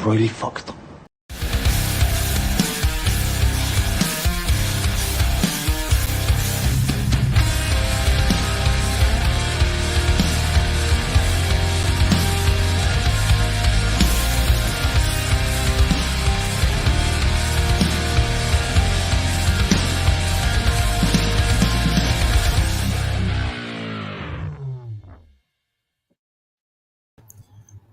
royally fucked.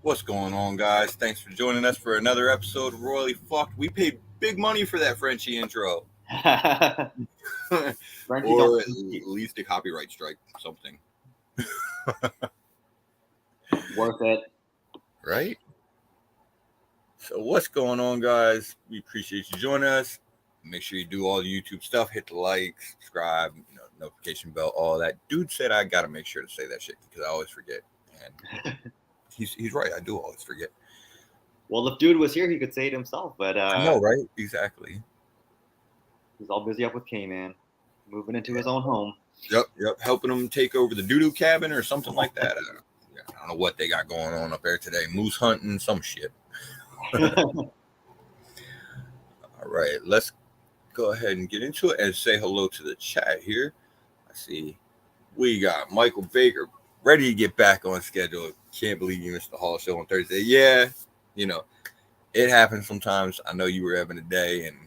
What's going on, guys? Thanks for joining us for another episode of Royally Fucked. We paid big money for that Frenchie intro. Or at least a copyright strike, something. Worth it. Right? So what's going on, guys? We appreciate you joining us. Make sure you do all the YouTube stuff. Hit the like, subscribe, notification bell, all that. Dude said I got to make sure to say that shit because I always forget. And he's right. I do always forget. Well, if Dude was here, he could say it himself. But I know, right? Exactly. He's all busy up with K-Man, moving into his own home. Yep. Helping him take over the doo-doo cabin or something like that. I don't know what they got going on up there today. Moose hunting, some shit. All right, let's go ahead and get into it and say hello to the chat here. I see we got Michael Baker ready to get back on schedule. Can't believe you missed the Hall show on Thursday. Yeah, it happens sometimes. I know you were having a day and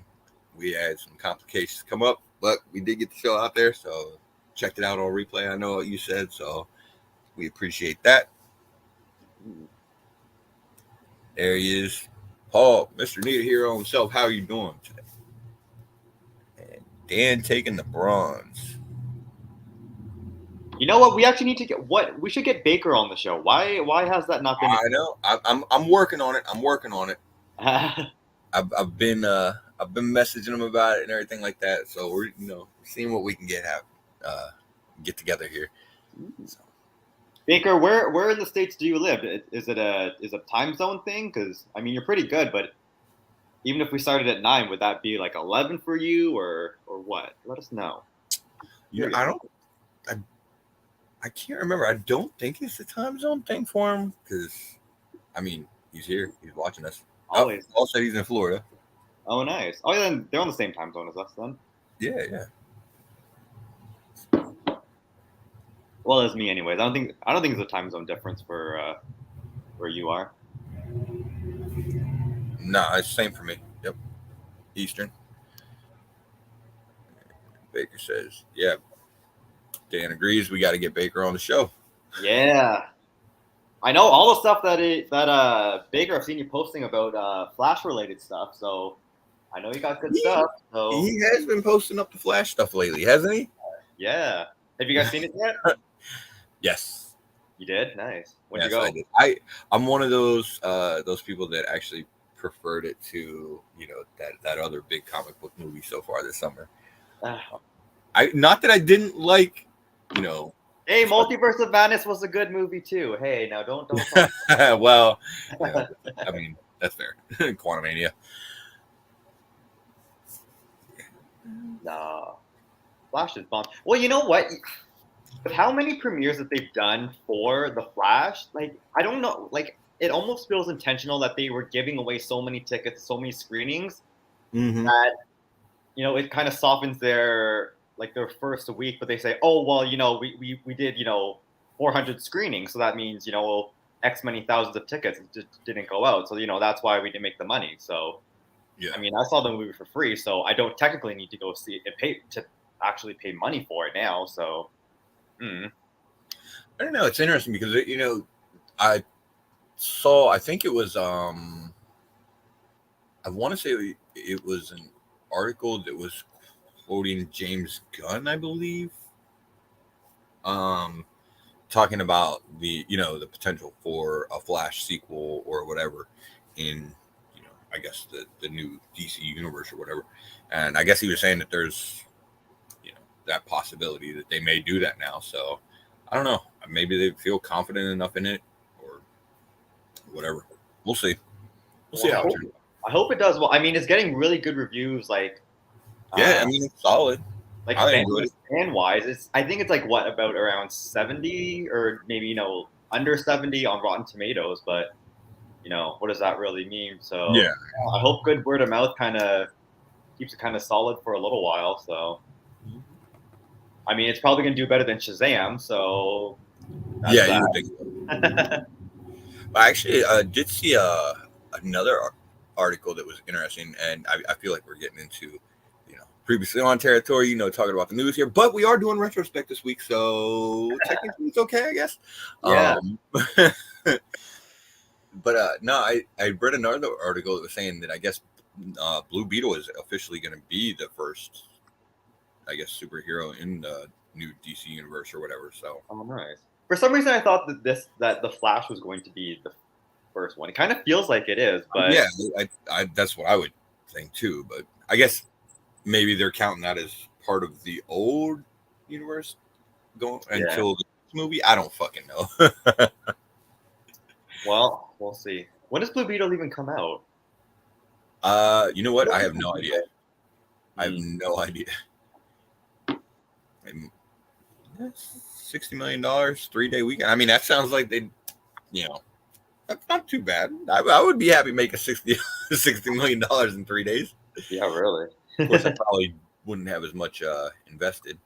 we had some complications come up, but we did get the show out there, so checked it out on replay. I know what you said, so we appreciate that. There he is. Paul, Mr. Neat Hero himself. How are you doing today? And Dan taking the bronze. You know what? We actually need to we should get Baker on the show. Why has that not been? I know. I'm working on it. I've been messaging him about it and everything like that. So we're seeing what we can get together here. So. Baker, where in the States do you live? Is it a time zone thing? Because I mean, you're pretty good, but even if we started at 9, would that be like 11 for you or what? Let us know. Yeah, I can't remember. I don't think it's a time zone thing for him because, I mean, he's here. He's watching us. Always. Paul said he's in Florida. Oh, nice. Oh, then they're on the same time zone as us then. Yeah. Well, as me, anyways. I don't think it's a time zone difference for where you are. Nah, it's the same for me. Yep, Eastern. Baker says, "Yeah." Dan agrees. We got to get Baker on the show. Yeah, I know all the stuff that Baker. I've seen you posting about Flash related stuff, so I know you got good stuff. So he has been posting up the Flash stuff lately, hasn't he? Yeah. Have you guys seen it yet? Yes. You did? Nice. Where'd yes, you go? I did. I'm one of those people that actually preferred it to that other big comic book movie so far this summer. Not that I didn't like. Hey, Multiverse of Madness was a good movie too. Hey, now don't talk. Well, I mean that's fair. Quantumania. No, Flash is bomb. Well, you know what? With how many premieres that they've done for the Flash, like I don't know, like it almost feels intentional that they were giving away so many tickets, so many screenings that it kind of softens their first week, but they say, oh, well, we did, 400 screenings. So that means, X many thousands of tickets just didn't go out. So, that's why we didn't make the money. So, yeah. I mean, I saw the movie for free, so I don't technically need to go see it to actually pay money for it now. So, I don't know. It's interesting because, I think it was, I want to say it was an article that was quoting James Gunn, I believe, talking about the potential for a Flash sequel or whatever in I guess the new DC universe or whatever, and I guess he was saying that there's that possibility that they may do that now. So I don't know, maybe they feel confident enough in it or whatever. We'll see. We'll see how it turns out. I hope it does well. I mean, it's getting really good reviews. Like, yeah, I mean, it's solid. Like fan wise, I think it's like about around 70 or maybe under 70 on Rotten Tomatoes. But what does that really mean? So Yeah. I hope good word of mouth kind of keeps it kind of solid for a little while. So I mean, it's probably gonna do better than Shazam. So that's Yeah, you would think so. that. I actually did see another article that was interesting, and I feel like we're getting into, previously on territory, talking about the news here, but we are doing retrospect this week, so technically it's okay, I guess. Yeah. But no, I read another article that was saying that I guess Blue Beetle is officially going to be the first, I guess, superhero in the new DC universe or whatever. So, Oh, nice. For some reason, I thought that the Flash was going to be the first one. It kind of feels like it is, but yeah, that's what I would think too. But I guess maybe they're counting that as part of the old universe going yeah. until the movie. I don't fucking know. Well, we'll see. When does Blue Beetle even come out? You know what? I have no idea. I have Mm. no idea. $60 million, 3-day weekend. I mean, that sounds like they, that's not too bad. I would be happy making $60 million in 3 days. Yeah, really. Of course, I probably wouldn't have as much invested.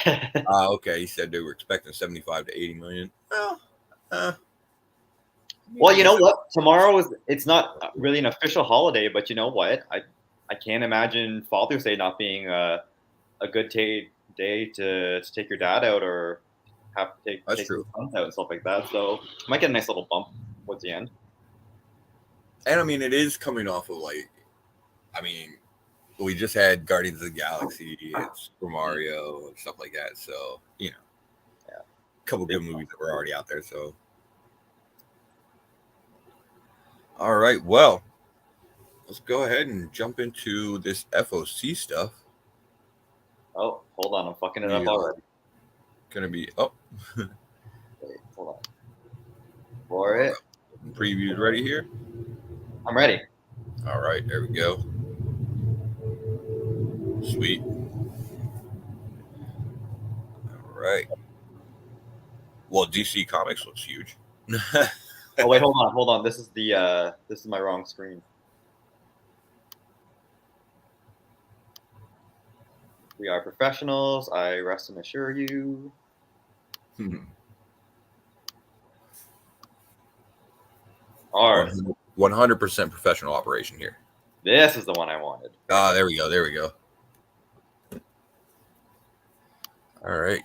Okay, he said they were expecting 75 to 80 million. Well, you know what? Tomorrow it's not really an official holiday, but you know what? I can't imagine Father's Day not being a good day to take your dad out or have to That's take true. your sons out and stuff like that. So might get a nice little bump towards the end. And I mean, it is coming off of we just had Guardians of the Galaxy, Super Mario, and stuff like that. So, Yeah. a couple good movies that were already out there. So, all right. Well, let's go ahead and jump into this FOC stuff. Oh, hold on. I'm fucking it up already. Gonna be, Wait, hold on. For it. Previews ready here. I'm ready. All right. There we go. Sweet. All right. Well, DC Comics looks huge. Oh wait, hold on. This is my wrong screen. We are professionals. I rest and assure you. 100% professional operation here. This is the one I wanted. There we go. There we go. All right.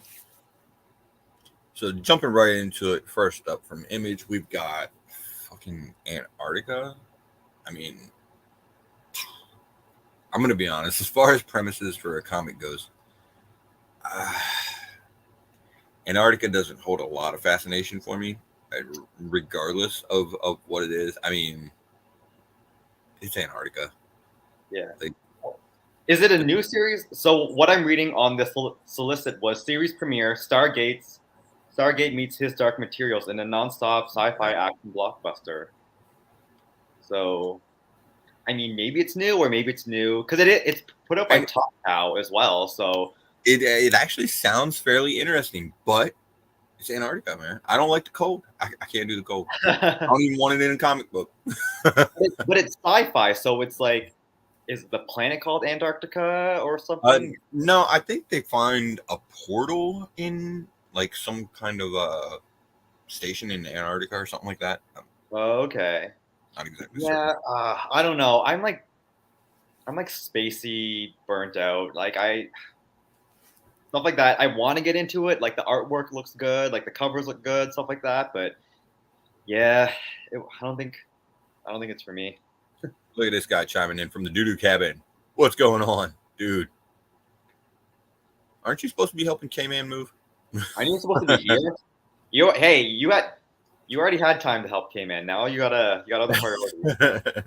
So jumping right into it, first up from Image, we've got fucking Antarctica. I mean, I'm going to be honest. As far as premises for a comic goes, Antarctica doesn't hold a lot of fascination for me, regardless of what it is. I mean, it's Antarctica. Yeah. Is it a new series? So what I'm reading on this solicit was series premiere, Stargate meets His Dark Materials in a nonstop sci-fi action blockbuster. So, I mean, maybe it's new or maybe it's new because it's put up by Top Cow as well. So it actually sounds fairly interesting, but it's Antarctica, man. I don't like the cold. I can't do the cold. I don't even want it in a comic book. but it's sci-fi, so it's like, is the planet called Antarctica or something? No, I think they find a portal in like some kind of a station in Antarctica or something like that. Okay. Not exactly Yeah, certain. I don't know. I'm like spacey, burnt out. Like stuff like that. I want to get into it. Like the artwork looks good, like the covers look good, stuff like that. But yeah, I don't think it's for me. Look at this guy chiming in from the doo-doo cabin. What's going on, dude? Aren't you supposed to be helping K-Man move? Aren't you supposed to be here? You already had time to help K-Man. Now you got other priorities.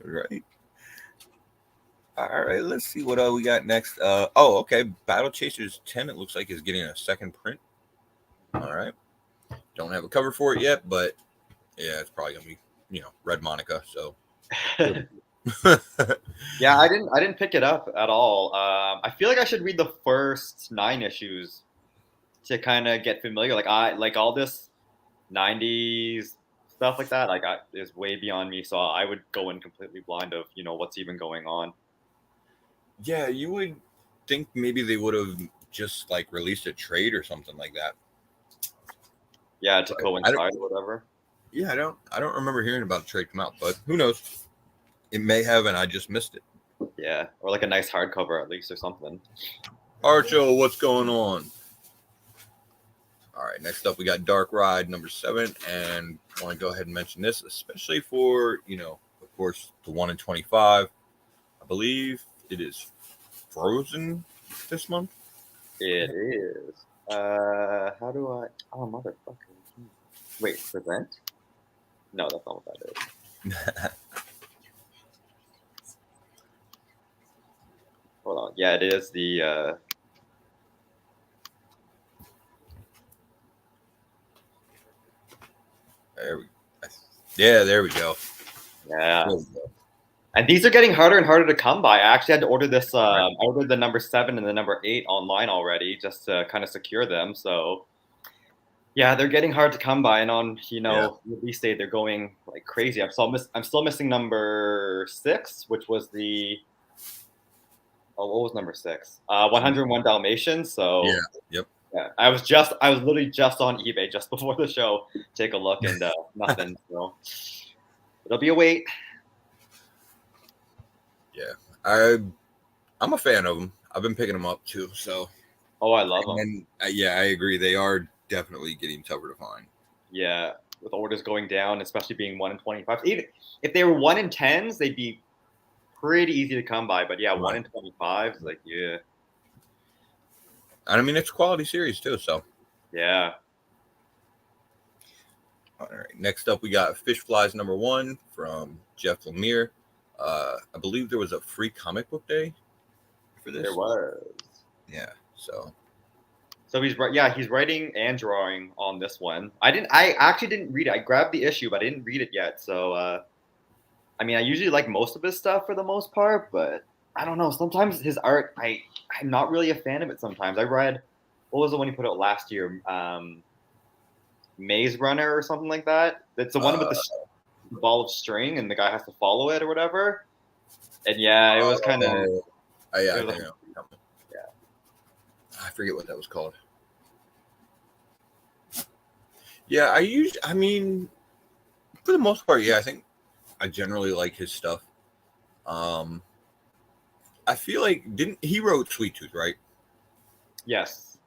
Right. All right, let's see what we got next. Okay. Battle Chasers 10, it looks like, is getting a second print. All right. Don't have a cover for it yet, but yeah, it's probably gonna be, Red Monica. So yeah, I didn't pick it up at all. I feel like I should read the first 9 issues to kind of get familiar. Like all this 90s stuff like that, like is way beyond me. So I would go in completely blind of what's even going on. Yeah, you would think maybe they would have just like released a trade or something like that. Yeah, to But coincide or whatever. Yeah, I don't remember hearing about the trade come out, but who knows? It may have, and I just missed it. Yeah, or like a nice hardcover at least or something. Archo, what's going on? All right, next up we got Dark Ride number 7, and I want to go ahead and mention this, especially for of course, the 1 in 25. I believe it is Frozen this month. It is. How do I? Oh, motherfucker. Wait, present? No, that's not what that is. Hold on. Yeah, it is the. There we go. Yeah. And these are getting harder and harder to come by. I actually had to order this. I ordered the number 7 and the number 8 online already, just to kind of secure them. So, yeah, they're getting hard to come by, and on release date they're going like crazy. I'm still missing number 6, which was the. Oh, what was number 6? 101 Dalmatians. So yeah, yep. Yeah, I was literally just on eBay just before the show. Take a look and nothing. So it'll be a wait. Yeah, I'm a fan of them. I've been picking them up too. So. Oh, I love them. And yeah, I agree. They are definitely getting tougher to find. Yeah, with orders going down, especially being 1 in 25. Even if they were 1 in 10s, they'd be pretty easy to come by. But yeah, 1 in 25 is like, yeah. I mean, it's a quality series too, so. Yeah. All right. Next up, we got Fish Flies number 1 from Jeff Lemire. I believe there was a free comic book day for this. There was. Yeah. So he's writing and drawing on this one. I actually didn't read it. I grabbed the issue, but I didn't read it yet. So, I mean, I usually like most of his stuff for the most part, but I don't know. Sometimes his art, I'm not really a fan of it. Sometimes I read, what was the one he put out last year? Maze Runner or something like that. That's the one with the ball of string and the guy has to follow it or whatever. And yeah, it was kind of. I forget what that was called. Yeah, I mean, for the most part, yeah, I think I generally like his stuff. I feel like he wrote Sweet Tooth, right? Yes.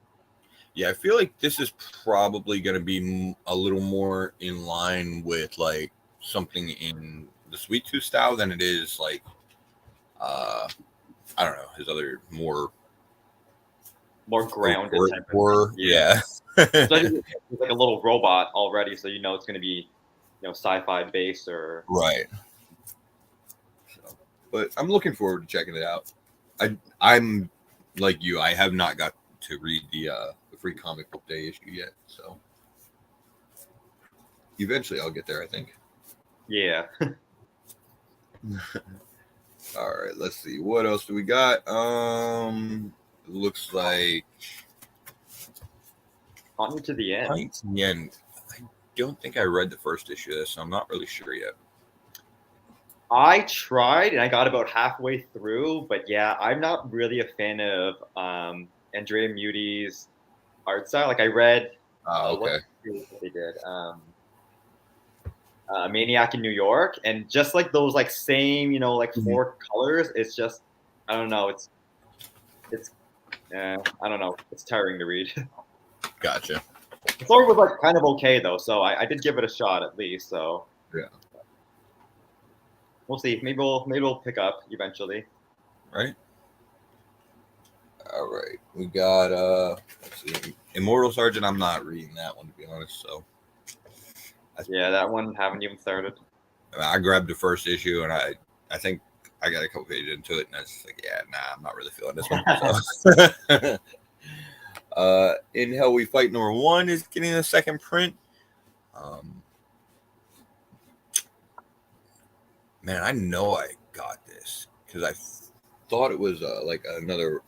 Yeah, I feel like this is probably going to be a little more in line with like something in the Sweet Tooth style than it is like, I don't know, his other more grounded type of yeah. So it's like a little robot already, so it's going to be sci-fi based or right. So, but I'm looking forward to checking it out. I'm like you. I have not got to read the free comic book day issue yet, so eventually I'll get there, I think. Yeah. All right, let's see. What else do we got? It looks like On to the End. I don't think I read the first issue of this, so I'm not really sure yet. I tried and I got about halfway through, but yeah, I'm not really a fan of Andrea Muti's art style. Like I read okay. What they did. Maniac in New York, and just like those like same, like 4 colors, it's just I don't know, it's I don't know, it's tiring to read. Gotcha. The story was like kind of okay though, so I did give it a shot at least. So yeah, we'll see. Maybe we'll pick up eventually. Right. All right, we got let's see, Immortal Sergeant. I'm not reading that one to be honest. So yeah, that one haven't even started. I grabbed the first issue and I think I got a couple pages into it and it's like, yeah, nah, I'm not really feeling this one. So. In Hell We Fight number 1 is getting a second print. Man, I know I got this because I thought it was like another,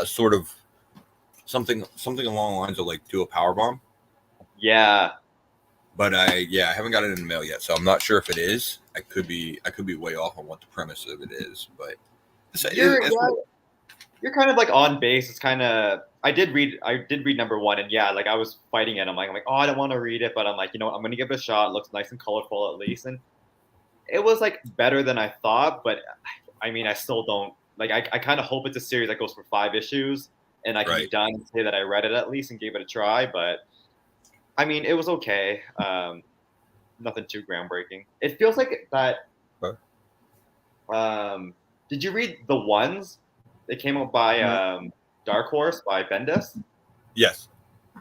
sort of something along the lines of like do a power bomb. Yeah. But I haven't got it in the mail yet, so I'm not sure if it is. I could be way off on what the premise of it is, but it's You're kind of like on base. It's kind of I did read number one, and yeah, like I was fighting it. I'm like, oh, I don't want to read it, but I'm like, I'm gonna give it a shot. It looks nice and colorful at least, and it was like better than I thought. But I mean, I still don't like. I kind of hope it's a series that goes for 5 issues, and I can be right. done and say that I read it at least and gave it a try. But I mean, it was okay. Nothing too groundbreaking. It feels like that. Huh? Did you read The Ones? They came out by Dark Horse by Bendis. Yes.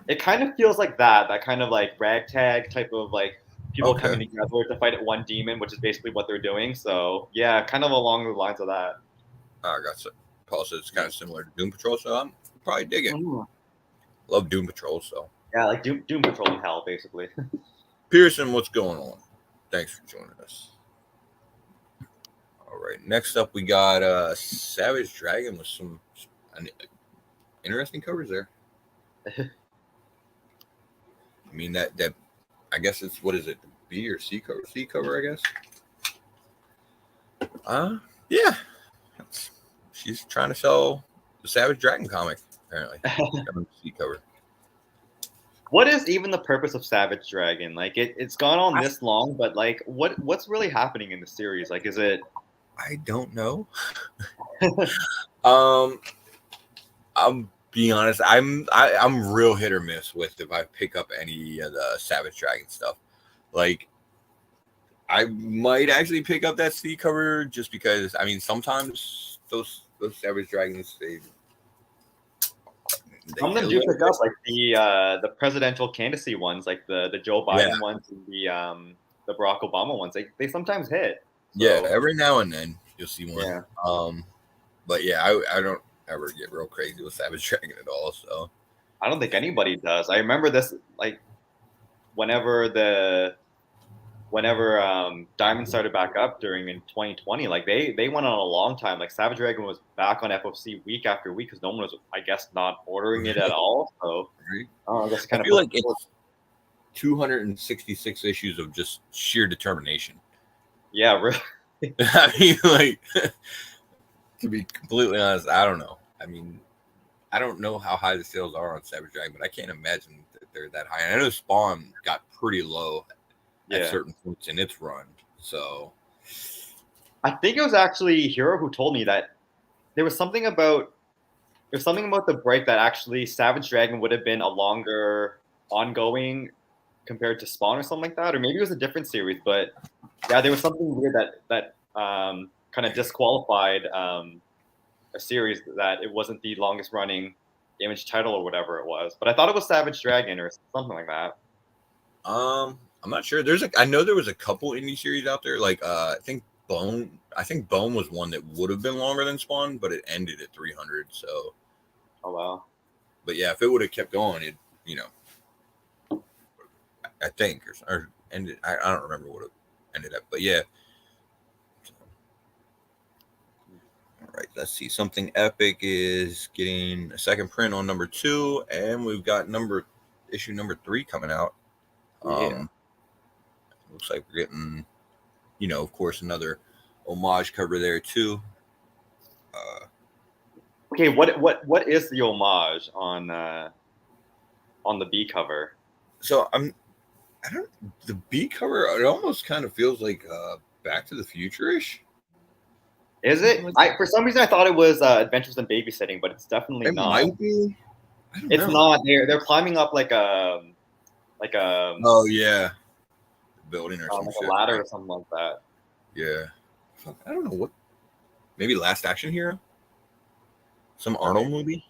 It kind of feels like that kind of like ragtag type of like people Okay. coming together to fight one demon, which is basically what they're doing. So yeah, kind of along the lines of that. I got some. Paul says it's kind of similar to Doom Patrol, so I'm probably dig it. Mhm. Love Doom Patrol, so. Yeah, like Doom Patrol in hell, basically. Pearson, what's going on? Thanks for joining us. All right, next up we got Savage Dragon with some interesting covers there. I mean that I guess it's what is it, the B or C cover? C cover, I guess. Yeah. She's trying to sell the Savage Dragon comic, apparently. C cover. What is even the purpose of Savage Dragon? Like it's gone on this long, but like what's really happening in the series? Like is it I don't know. I'll be honest. I'm real hit or miss with if I pick up any of the Savage Dragon stuff. Like, I might actually pick up that C cover just because. I mean, sometimes those Savage Dragons they some of them do pick up like the presidential candidacy ones, like the Joe Biden ones and the Barack Obama ones. They sometimes hit. So. Yeah, every now and then you'll see one. Yeah. But yeah, I don't ever get real crazy with Savage Dragon at all. So I don't think anybody does. I remember this like whenever Diamond started back up during in 2020, like they went on a long time. Like Savage Dragon was back on FOC week after week because no one was, I guess, not ordering it at all. So I guess I feel like it's 266 issues of just sheer determination. Yeah, really. I mean, like, to be completely honest, I don't know. I mean, I don't know how high the sales are on Savage Dragon, but I can't imagine that they're that high. And I know Spawn got pretty low at certain points in its run. So I think it was actually Hero who told me that there was something about the break that actually Savage Dragon would have been a longer ongoing compared to Spawn or something like that, or maybe it was a different series. But yeah, there was something weird that kind of disqualified a series that it wasn't the longest running Image title or whatever it was. But I thought it was Savage Dragon or something like that. I'm not sure. I know there was a couple indie series out there. Like I think Bone was one that would have been longer than Spawn, but it ended at 300. So oh wow. But yeah, if it would have kept going, it I think or ended. I don't remember what it ended up, but yeah. All right, let's see. Something Epic is getting a second print on number 2, and we've got issue number 3 coming out. Yeah. Looks like we're getting, of course, another homage cover there too. Okay, what is the homage on the B cover? So the B cover. It almost kind of feels like Back to the Future-ish. Is it? For some reason I thought it was Adventures in Babysitting, but it's definitely not. It might be. It's not. They're climbing up like a. Oh yeah. Building or something. Like a ladder or something like that. Yeah. I don't know what. Maybe Last Action Hero. Some Arnold movie.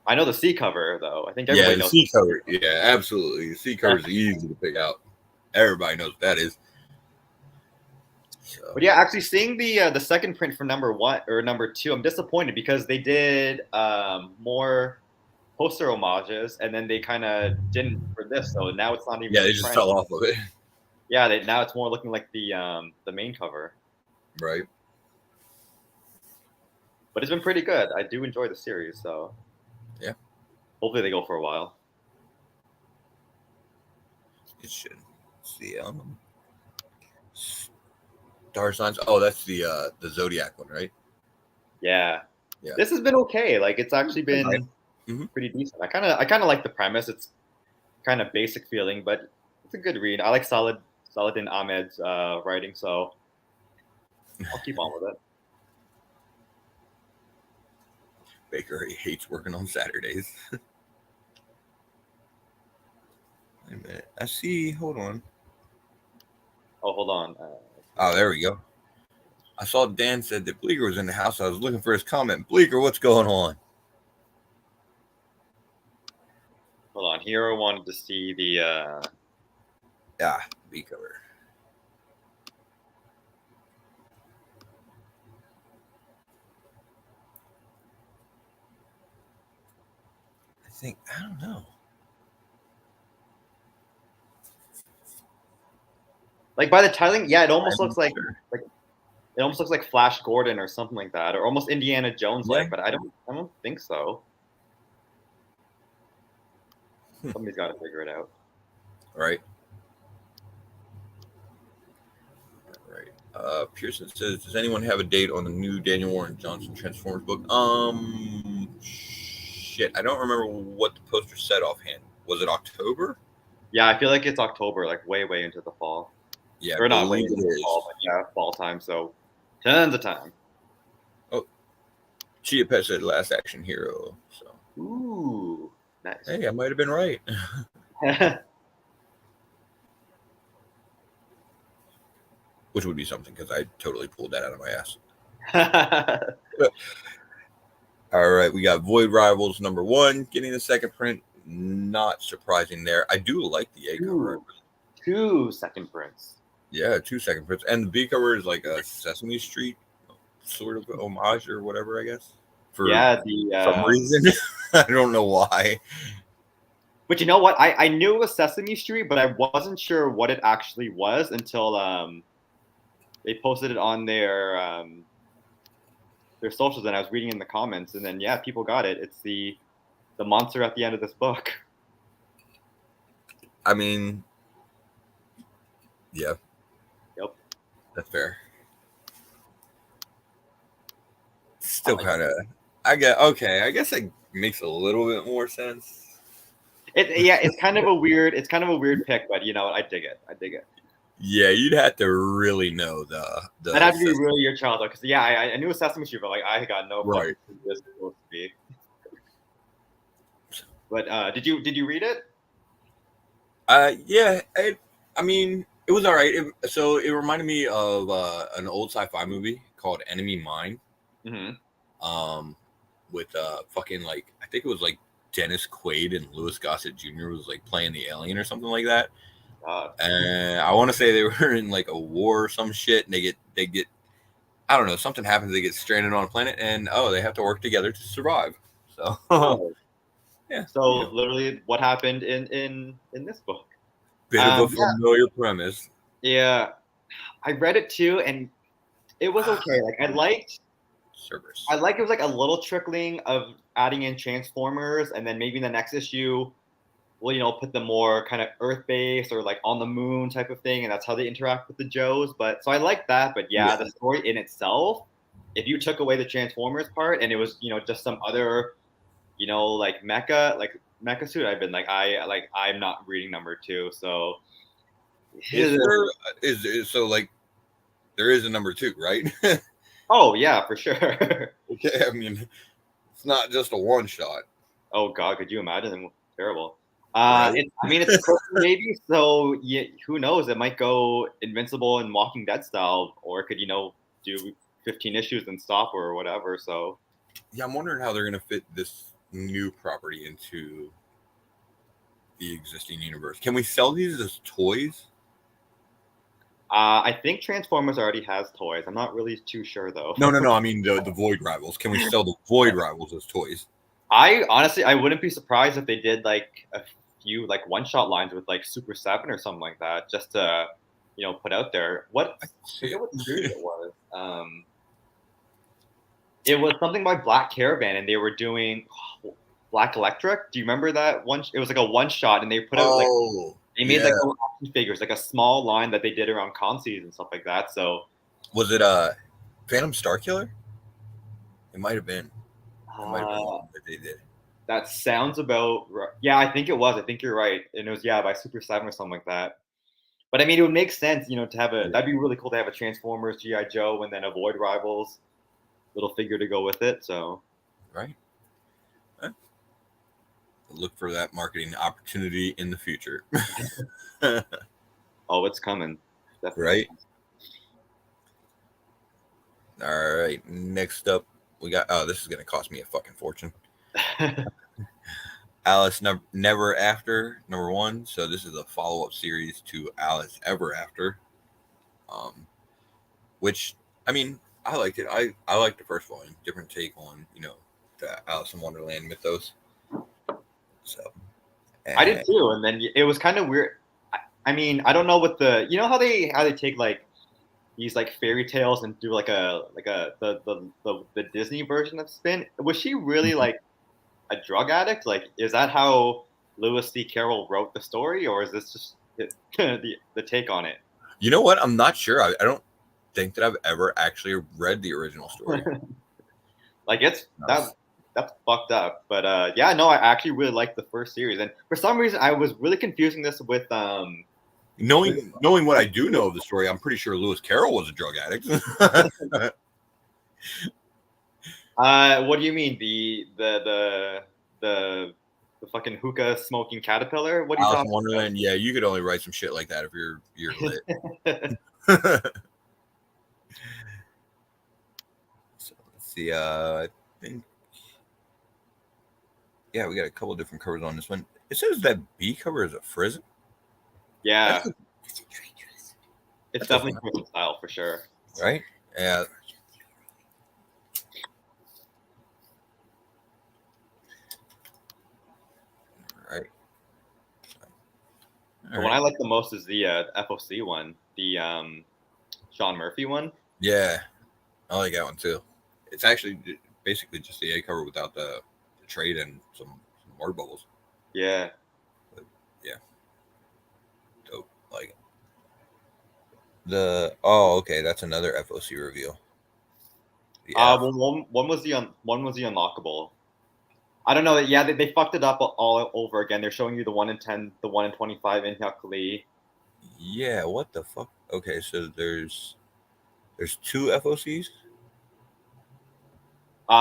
I know the C cover though. I think everybody knows. C cover. Yeah, absolutely. The C cover is easy to pick out. Everybody knows what that is. So. But yeah, actually seeing the second print for number 1 or number 2, I'm disappointed because they did more poster homages and then they kind of didn't for this. So now it's not even. Yeah, they just fell off of it. Yeah, now it's more looking like the main cover. Right. But it's been pretty good. I do enjoy the series, so yeah. Hopefully they go for a while. it should. It's the star signs. Oh, that's the zodiac one, right? Yeah. Yeah. This has been okay. Like it's actually been Mhm. pretty decent. I kind of like the premise. It's kind of basic feeling, but it's a good read. I like Saladin Ahmed's writing, so I'll keep on with it. Baker, he hates working on Saturdays. Wait a minute. I see. Hold on. Oh, hold on. Oh, there we go. I saw Dan said that Bleeker was in the house. I was looking for his comment. Bleeker, what's going on? Hold on. Hero wanted to see the. B cover. I don't know. Like by the titling, yeah, it almost looks like it almost looks like Flash Gordon or something like that, or almost Indiana Jones like. But I don't think so. Somebody's got to figure it out. Right. Pearson says, "Does anyone have a date on the new Daniel Warren Johnson Transformers book?" Shit, I don't remember what the poster said offhand. Was it October? Yeah, I feel like it's October, like way into the fall. Yeah, or not way into the fall, but yeah, fall time. So tons of time. Oh, Chia Pet said Last Action Hero. So ooh, nice. Hey, I might have been right. Which would be something because I totally pulled that out of my ass. All right, we got Void Rivals #1 getting the second print. Not surprising there. I do like the A cover. 2 second prints. Yeah, 2 second prints, and the B cover is like a Sesame Street sort of homage or whatever, I guess. For some reason, I don't know why. But you know what? I knew it was Sesame Street, but I wasn't sure what it actually was until they posted it on their socials, and I was reading in the comments, and then yeah, people got it. It's the monster at the end of this book. I mean, yeah. Yep. That's fair. Still kind of, I guess it makes a little bit more sense. It's kind of a weird pick, but you know, I dig it. Yeah, you'd have to really know the. That'd have to be really your childhood, because yeah, I knew a Sesame Street, but like I got no clue right. who this is supposed to be. But did you read it? Yeah. I mean, it was all right. So it reminded me of an old sci-fi movie called Enemy Mine. Mm-hmm. With fucking like I think it was like Dennis Quaid and Louis Gossett Jr. was like playing the alien or something like that. And I want to say they were in like a war or some shit, and they get I don't know, something happens, they get stranded on a planet, and they have to work together to survive. So yeah. So literally, what happened in this book? Bit of a familiar premise. Yeah, I read it too, and it was okay. Like I liked Cerberus. it was like a little trickling of adding in Transformers, and then maybe in the next issue, well, you know, put them more kind of Earth-based or like on the moon type of thing, and that's how they interact with the Joes. But so I like that. But yeah, the story in itself, if you took away the Transformers part and it was, you know, just some other, you know, like mecha suit, I've been like, I'm not reading #2. So so like there is a #2, right? Oh yeah, for sure. Okay, I mean, it's not just a one shot. Oh god, could you imagine? Terrible. Right? It's maybe, so yeah, who knows? It might go Invincible and Walking Dead style, or it could, you know, do 15 issues and stop or whatever. So yeah, I'm wondering how they're gonna fit this new property into the existing universe. Can we sell these as toys? I think Transformers already has toys. I'm not really too sure though. No. I mean the Void Rivals. Can we sell the Void Rivals as toys? I honestly wouldn't be surprised if they did like a few like one-shot lines with like Super 7 or something like that, just to, you know, put out there. I forget what series it was. It was something by Black Caravan, and they were doing Black Electric. Do you remember that one? It was like a one-shot, and they put out like They made like little action figures, like a small line that they did around conceits and stuff like that. So Was it Phantom Starkiller? It might have been. It might have been one that they did. that sounds about right. Yeah, I think it was. I think you're right. And it was by Super 7 or something like that. But I mean, it would make sense, to have Yeah. that'd be really cool to have a Transformers, GI Joe, and then a Void Rivals little figure to go with it. So Right. Look for that marketing opportunity in the future. oh, it's coming. Definitely. Right. All right. Next up, we got. Oh, this is gonna cost me a fucking fortune. Alice Never After #1. So this is a follow-up series to Alice Ever After. Which I mean, I liked it. I liked the first volume. Different take on the Alice in Wonderland mythos. So I did too, and then it was kind of weird. I mean, I don't know what how they take like these like fairy tales and do like the Disney version of Spin. Was she really like a drug addict? Like, is that how Lewis C. Carroll wrote the story, or is this just the take on it? You know what? I'm not sure. I don't think that I've ever actually read the original story. Like that's fucked up. But no, I actually really liked the first series, and for some reason I was really confusing this with knowing what I do know of the story, I'm pretty sure Lewis Carroll was a drug addict. What do you mean the fucking hookah smoking caterpillar? What are you Alice talking in Wonderland? about? Yeah, you could only write some shit like that if you're lit. So let's see. I think we got a couple different covers on this one. It says that B cover is a Frizz. Yeah, that's it's definitely prison style for sure. Right? Yeah. Right. The one I like the most is the FOC one, the Sean Murphy one. Yeah, I like that one too. It's actually basically just the A cover without the trade and some word bubbles. Yeah. But, yeah. Dope. Like it. Okay, that's another FOC reveal. Well, one was the unlockable. I don't know. Yeah, they fucked it up all over again. They're showing you the 1 in 10, the 1 in 25 in Hyuk. Yeah, what the fuck? Okay, so there's 2 FOCs.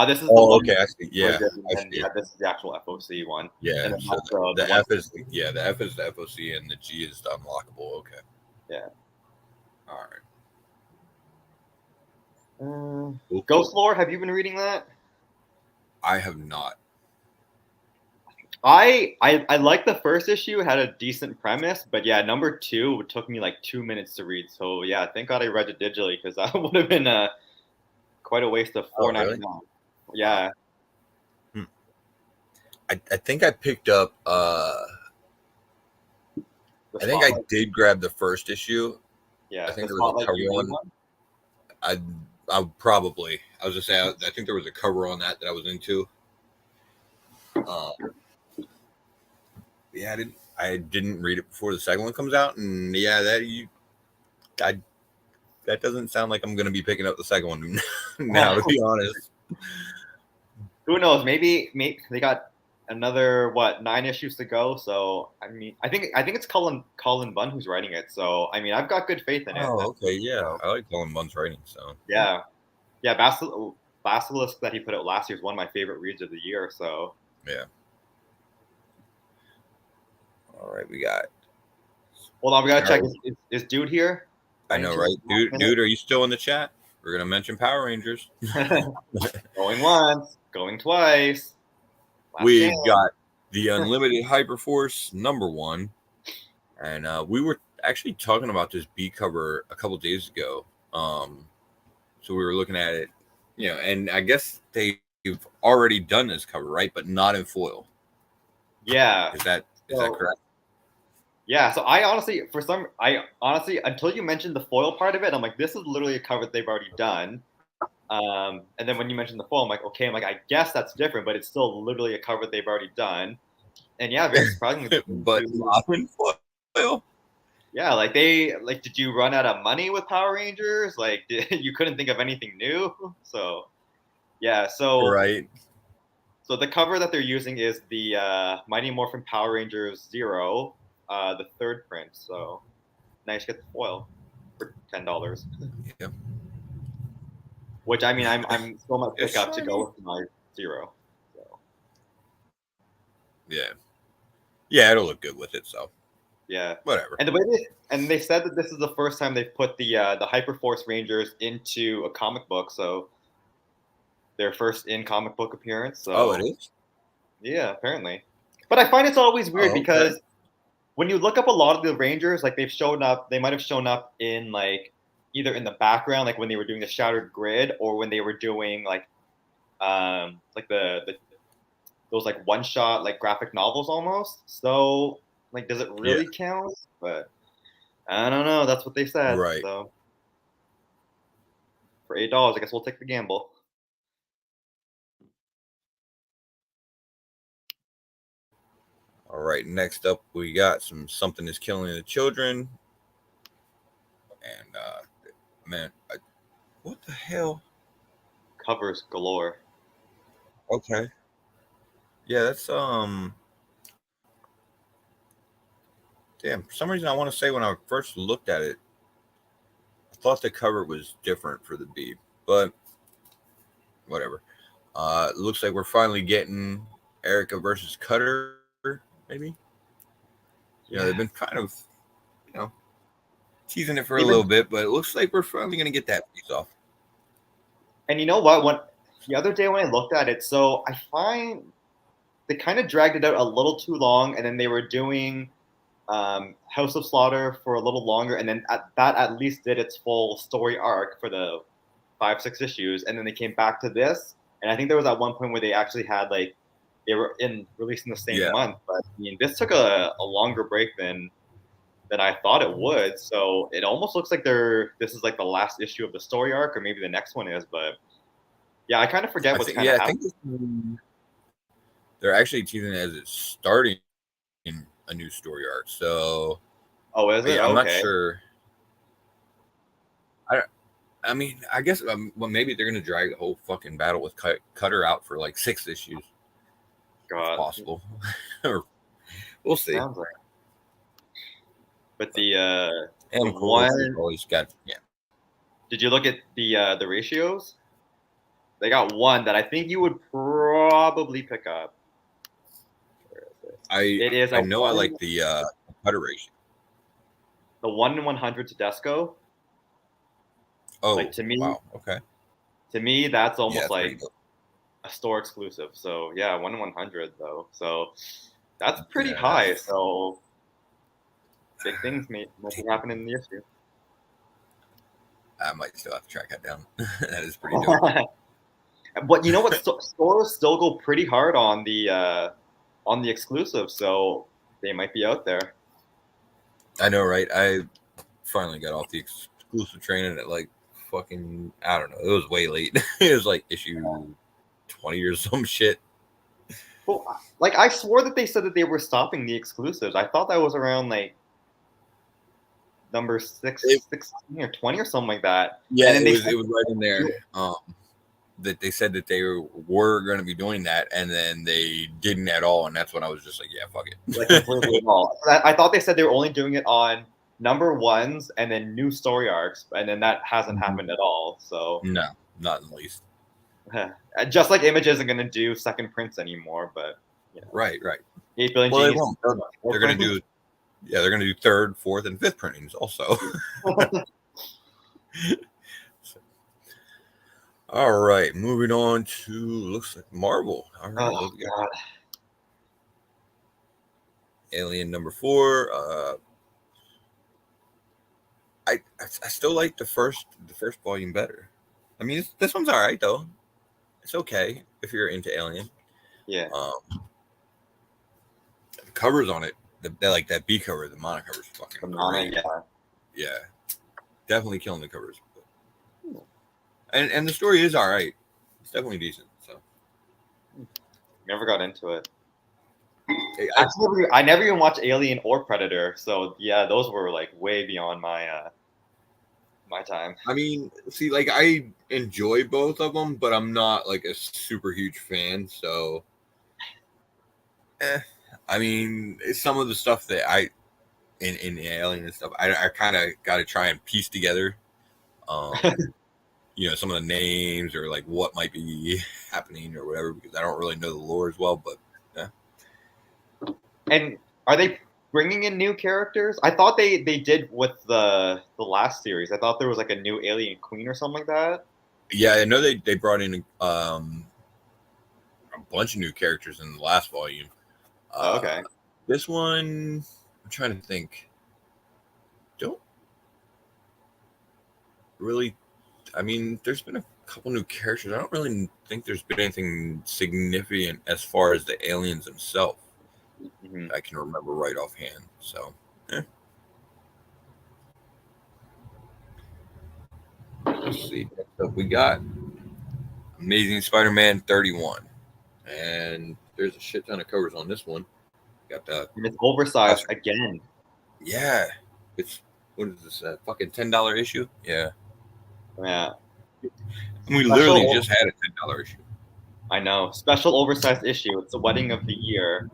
This is the one. Okay, I see. Yeah, I see. Yeah, this is the actual FOC one. Yeah, and so the F is the F is the FOC and the G is the unlockable. Okay. Yeah. All right. Ghost Lore, have you been reading that? I have not. I like the first issue. It had a decent premise, but yeah, number 2 took me like 2 minutes to read. So yeah, thank God I read it digitally because that would have been quite a waste of $4.99. Really? Yeah. I think I picked up. I think I did grab the first issue. Yeah, I think there was a cover one. I probably. I was just saying. I think there was a cover on that I was into. Yeah, I didn't read it before the second one comes out, and yeah, that doesn't sound like I'm going to be picking up the second one now. To be honest, who knows? Maybe they got another 9 issues to go. So I mean, I think it's Cullen Bunn who's writing it. So I mean, I've got good faith in it. Oh, okay, yeah, I like Cullen Bunn's writing. So yeah. Basilisk that he put out last year is one of my favorite reads of the year. So yeah. All right, we got. Hold on, we gotta check. Is Dude here? I know, right? Dude, are you still in the chat? We're gonna mention Power Rangers. Going once, going twice. We've got the Unlimited Hyperforce #1, and we were actually talking about this B cover a couple days ago. So we were looking at it, and I guess they've already done this cover, right? But not in foil. Yeah. Is that correct? Yeah. So I honestly, until you mentioned the foil part of it, I'm like, this is literally a cover that they've already done. And then when you mentioned the foil, I'm like, okay, I guess that's different, but it's still literally a cover they've already done. And yeah, very surprisingly, but not in foil. Yeah, did you run out of money with Power Rangers? Like, you couldn't think of anything new? So, yeah, Right. so the cover that they're using is the Mighty Morphin Power Rangers Zero, the third print. So, nice, get the foil for $10. Yeah. Which I mean, I'm still might It's pick up to shiny. go with my Zero. So, Yeah. Yeah, it'll look good with it. So yeah, whatever. and they said that this is the first time they've put the Hyperforce Rangers into a comic book. So their first in comic book appearance. Oh, it So is. yeah, apparently. But I find it's always weird Oh, okay. because when you look up a lot of the Rangers, like they've shown up, they might have shown up in like either in the background, like when they were doing the Shattered Grid, or when they were doing like the those like one shot like graphic novels almost. So like, does it Yeah. really count? But I don't know. That's what they said. Right. So for $8, I guess we'll take the gamble. All right. Next up, we got something is killing the children, and man, what the hell? Covers galore. Okay. Yeah, that's Damn. For some reason, I want to say when I first looked at it, I thought the cover was different for the B, but whatever. It looks like we're finally getting Erica versus Cutter, maybe. You know, they've Yeah. been kind of, you know, teasing it for a Even little bit, but it looks like we're finally gonna get that piece off. and you know what? When the other day when I looked at it, so I find they kind of dragged it out a little too long, and then they were doing House of Slaughter for a little longer, and then that at least did its full story arc for the 5-6 issues, and then they came back to this, and I think there was at one point where they actually had like they were in releasing the same Yeah, month, but I mean this took a longer break than I thought it would, so it almost looks like this is like the last issue of the story arc, or maybe the next one is, but yeah, I kind of forget I what's think. kind of Yeah, I happening. think they're actually teasing it as it's starting a new story arc. So Oh, is it? yeah, I'm not Okay. sure. I I mean, I guess well, maybe they're gonna drag the whole fucking battle with Cutter out for like 6 issues. It's God, possible, or we'll see. sounds like. But But the and of course, we've one, always got did you look at the ratios? They got one that I think you would probably pick up. Where is it? It is I a know I one like the Cutter ratio. the 1 in 100 Tedesco. Like Oh wow, okay, to me, that's yeah, almost that's pretty like good. a store exclusive. So yeah, 1 in 100 though. So that's pretty Yeah, high. that's So big things might be happening in the issue. I might still have to track that down. That is pretty dope. But you know what? Stores still go pretty hard on the exclusive, so they might be out there. I know, right? I finally got off the exclusive training at like fucking I don't know. It was way late. It was like issue 20 or some shit. Well, like I swore that they said that they were stopping the exclusives. I thought that was around like number It, 16 or 20 or something like that. yeah, And then they said, it was right in there. That they said that they were going to be doing that, and then they didn't at all, and that's when I was just like, yeah, fuck like it. completely wrong. I thought they said they were only doing it on number ones and then new story arcs, and then that hasn't happened at all. So No, not in the least. just like Image isn't going to do second prints anymore, but you know, Right, right. 8 billion Well, they genius. won't. They're going to do, yeah, they're going to do third, fourth, and fifth printings also. All right, moving on to looks like Marvel. All right, Oh what we got? God. Alien number 4. I still like the first volume better. I mean, this one's all right though. It's okay if you're into Alien. Yeah. The covers on it, like that B cover, the mono cover is fucking Banana, great. yeah. Yeah, definitely killing the covers. And the story is all right. It's definitely decent. So Never got into it. I, I never even watched Alien or Predator, so yeah, those were like way beyond my time. I mean, see, like I enjoy both of them, but I'm not like a super huge fan. So, eh. I mean, some of the stuff that in Alien and stuff, I kind of got to try and piece together. Some of the names or like what might be happening or whatever, because I don't really know the lore as well. But yeah. And are they bringing in new characters? I thought they did with the last series. I thought there was like a new alien queen or something like that. Yeah, I know they brought in a bunch of new characters in the last volume. Oh, okay. This one, I'm trying to think. Don't really. I mean, there's been a couple new characters. I don't really think there's been anything significant as far as the aliens themselves. Mm-hmm. I can remember right offhand. So, let's see. Next up, we got Amazing Spider-Man 31, and there's a shit ton of covers on this one. Got the And it's oversized again. Yeah, it's what is this? Fucking $10 issue? Yeah, Yeah. and we literally just had a $10 issue. I know. Special oversized issue. It's the wedding of the year.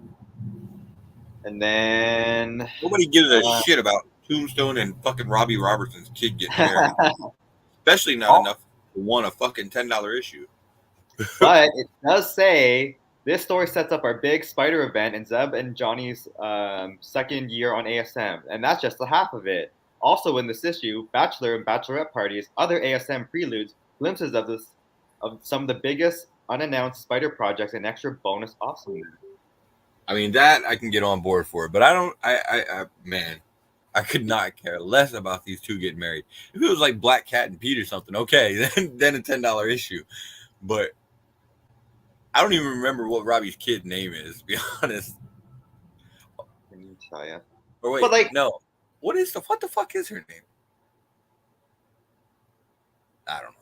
And then Nobody gives a shit about Tombstone and fucking Robbie Robertson's kid getting married. Especially not enough to want a fucking $10 issue. But it does say this story sets up our big spider event in Zeb and Johnny's second year on ASM, and that's just the half of it. Also in this issue, bachelor and bachelorette parties, other ASM preludes, glimpses of some of the biggest unannounced spider projects, and extra bonus awesomeness. I mean, that I can get on board for, but I don't. Man, I could not care less about these two getting married. If it was like Black Cat and Pete or something, okay, then a $10 issue. But I don't even remember what Robbie's kid's name is, to be honest. Let me tell you. Or wait, no. What the fuck is her name? I don't know.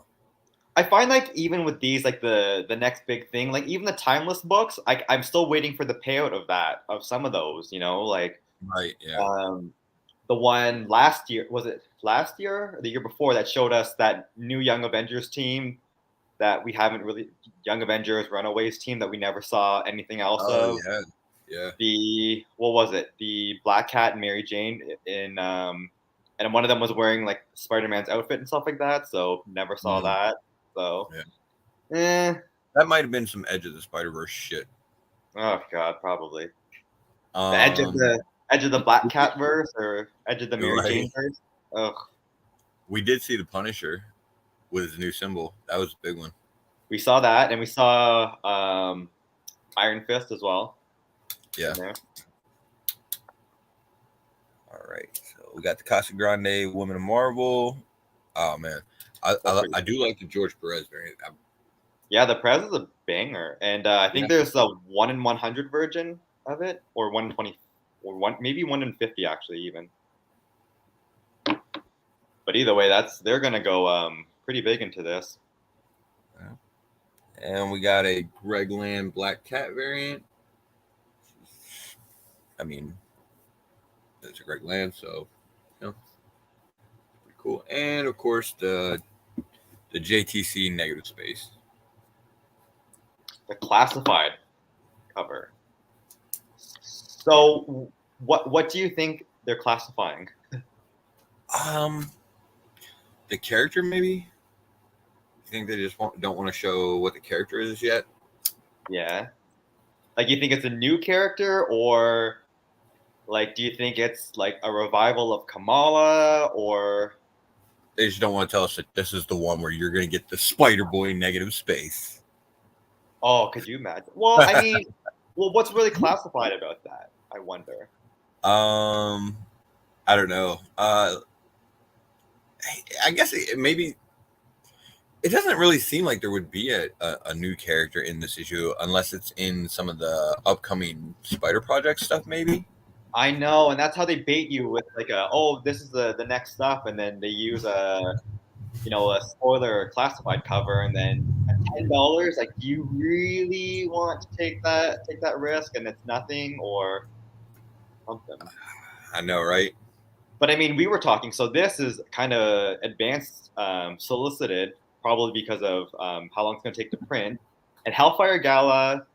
I find like even with these, like the next big thing, like even the timeless books, I'm still waiting for the payout of some of those, like right, yeah. The one last year, was it last year or the year before, that showed us that new Young Avengers team that we haven't really, Young Avengers Runaways team that we never saw anything else of. Yeah. What was it? The Black Cat and Mary Jane and one of them was wearing like Spider-Man's outfit and stuff like that. So never saw that. So, that might have been some Edge of the Spider-Verse shit. Oh God, probably the edge of the Black Cat verse or edge of the Mary Jane verse. Ugh. We did see the Punisher with his new symbol. That was a big one. We saw that, and we saw Iron Fist as well. Yeah. All right, so we got the Casa Grande Woman of Marvel. Oh man, I do like the George Perez variant. Yeah, the Perez is a banger, and I think there's a 1 in 100 version of it, or 1 in 20, or maybe 1 in 50 actually even. But either way, they're gonna go pretty big into this. And we got a Greg Land Black Cat variant. I mean, it's a Greg Land, so pretty cool. And of course the JTC Negative Space, the classified cover. So what do you think they're classifying? The character, maybe. You think they just don't want to show what the character is yet? Yeah. Like, you think it's a new character, or like, do you think it's like a revival of Kamala, or they just don't want to tell us that this is the one where you're going to get the Spider-Boy Negative Space? Oh, could you imagine? Well, I mean, what's really classified about that? I wonder. I don't know. I guess maybe it doesn't really seem like there would be a new character in this issue unless it's in some of the upcoming Spider Project stuff, maybe. I know, and that's how they bait you with like this is the next stuff, and then they use a spoiler classified cover, and then at $10, like, do you really want to take that risk and it's nothing or something? I know, right? But I mean, we were talking. So this is kind of advanced, solicited, probably because of how long it's going to take to print. And Hellfire Gala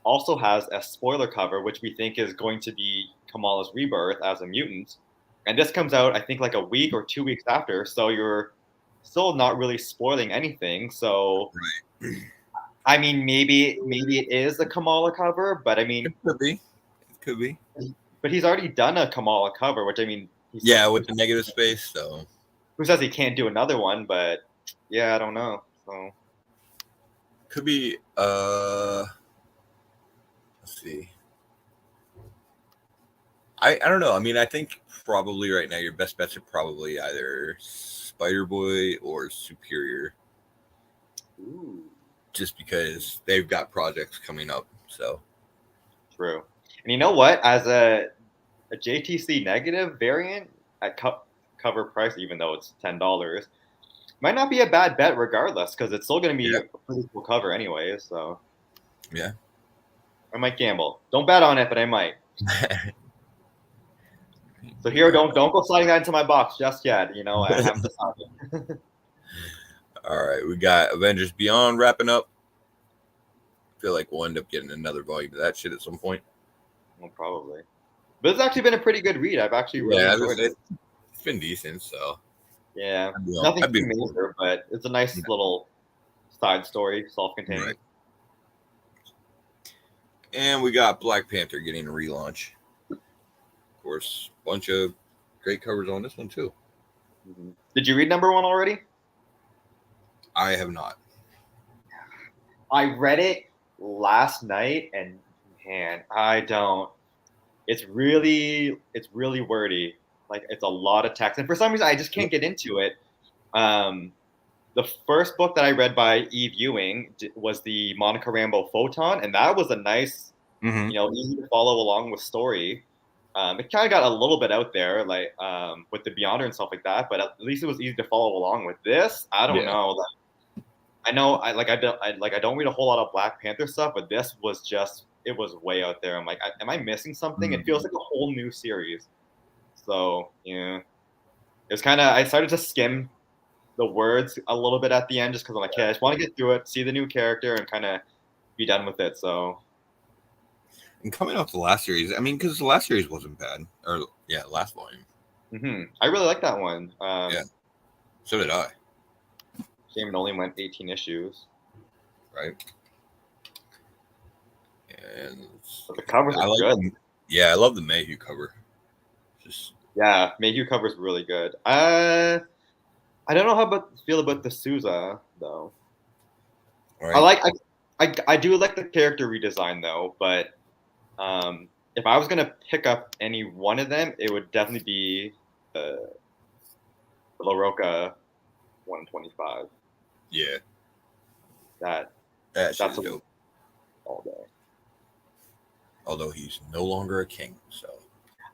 also has a spoiler cover, which we think is going to be Kamala's rebirth as a mutant. And this comes out, I think, like a week or 2 weeks after. So you're still not really spoiling anything. So, Right. I mean, maybe it is a Kamala cover, but I mean, It could be. It could be. but he's already done a Kamala cover, which I mean, Yeah, with the negative space. So who says he can't do another one? But yeah, I don't know. So could be. Let's see. I don't know. I mean, I think probably right now your best bets are probably either Spider-Boy or Superior, ooh, just because they've got projects coming up. So true. And you know what? As a JTC negative variant at cover price, even though it's $10, might not be a bad bet regardless, because it's still going to be a pretty cool cover anyways. So yeah. I might gamble. Don't bet on it, but I might. So here, don't go sliding that into my box just yet. I haven't decided. All right, we got Avengers Beyond wrapping up. I feel like we'll end up getting another volume of that shit at some point. Well, probably. But it's actually been a pretty good read. I've actually really enjoyed it. It's been decent, so. Yeah, nothing too major, but it's a nice little side story, self-contained. Right. And we got Black Panther getting a relaunch. Of course, bunch of great covers on this one too. Mm-hmm. Did you read number 1 already? I have not. I read it last night, and man, I don't. It's really wordy. Like, it's a lot of text, and for some reason, I just can't get into it. The first book that I read by Eve Ewing was the Monica Rambeau Photon, and that was a nice, easy to follow along with story. It kind of got a little bit out there, like with the Beyonder and stuff like that, but at least it was easy to follow along with this. I don't know. Like, I know, I don't read a whole lot of Black Panther stuff, but this was just, it was way out there. I'm like, am I missing something? It feels like a whole new series. So yeah, it was kind of. I started to skim the words a little bit at the end, just because I'm like, hey, I just want to get through it, see the new character, and kind of be done with it. So. And coming off the last series, I mean, because the last series wasn't bad, or last volume. Mm-hmm. I really like that one. Yeah, so did I. Shame it only went 18 issues. Right. And but the covers are good. Yeah, I love the Mayhew cover. Yeah, Mayhew cover is really good. I don't know how feel about the Souza though. Right. I do like the character redesign though, but if I was gonna pick up any one of them, it would definitely be the LaRocca 125. Yeah. That's dope. All day. Although he's no longer a king, so.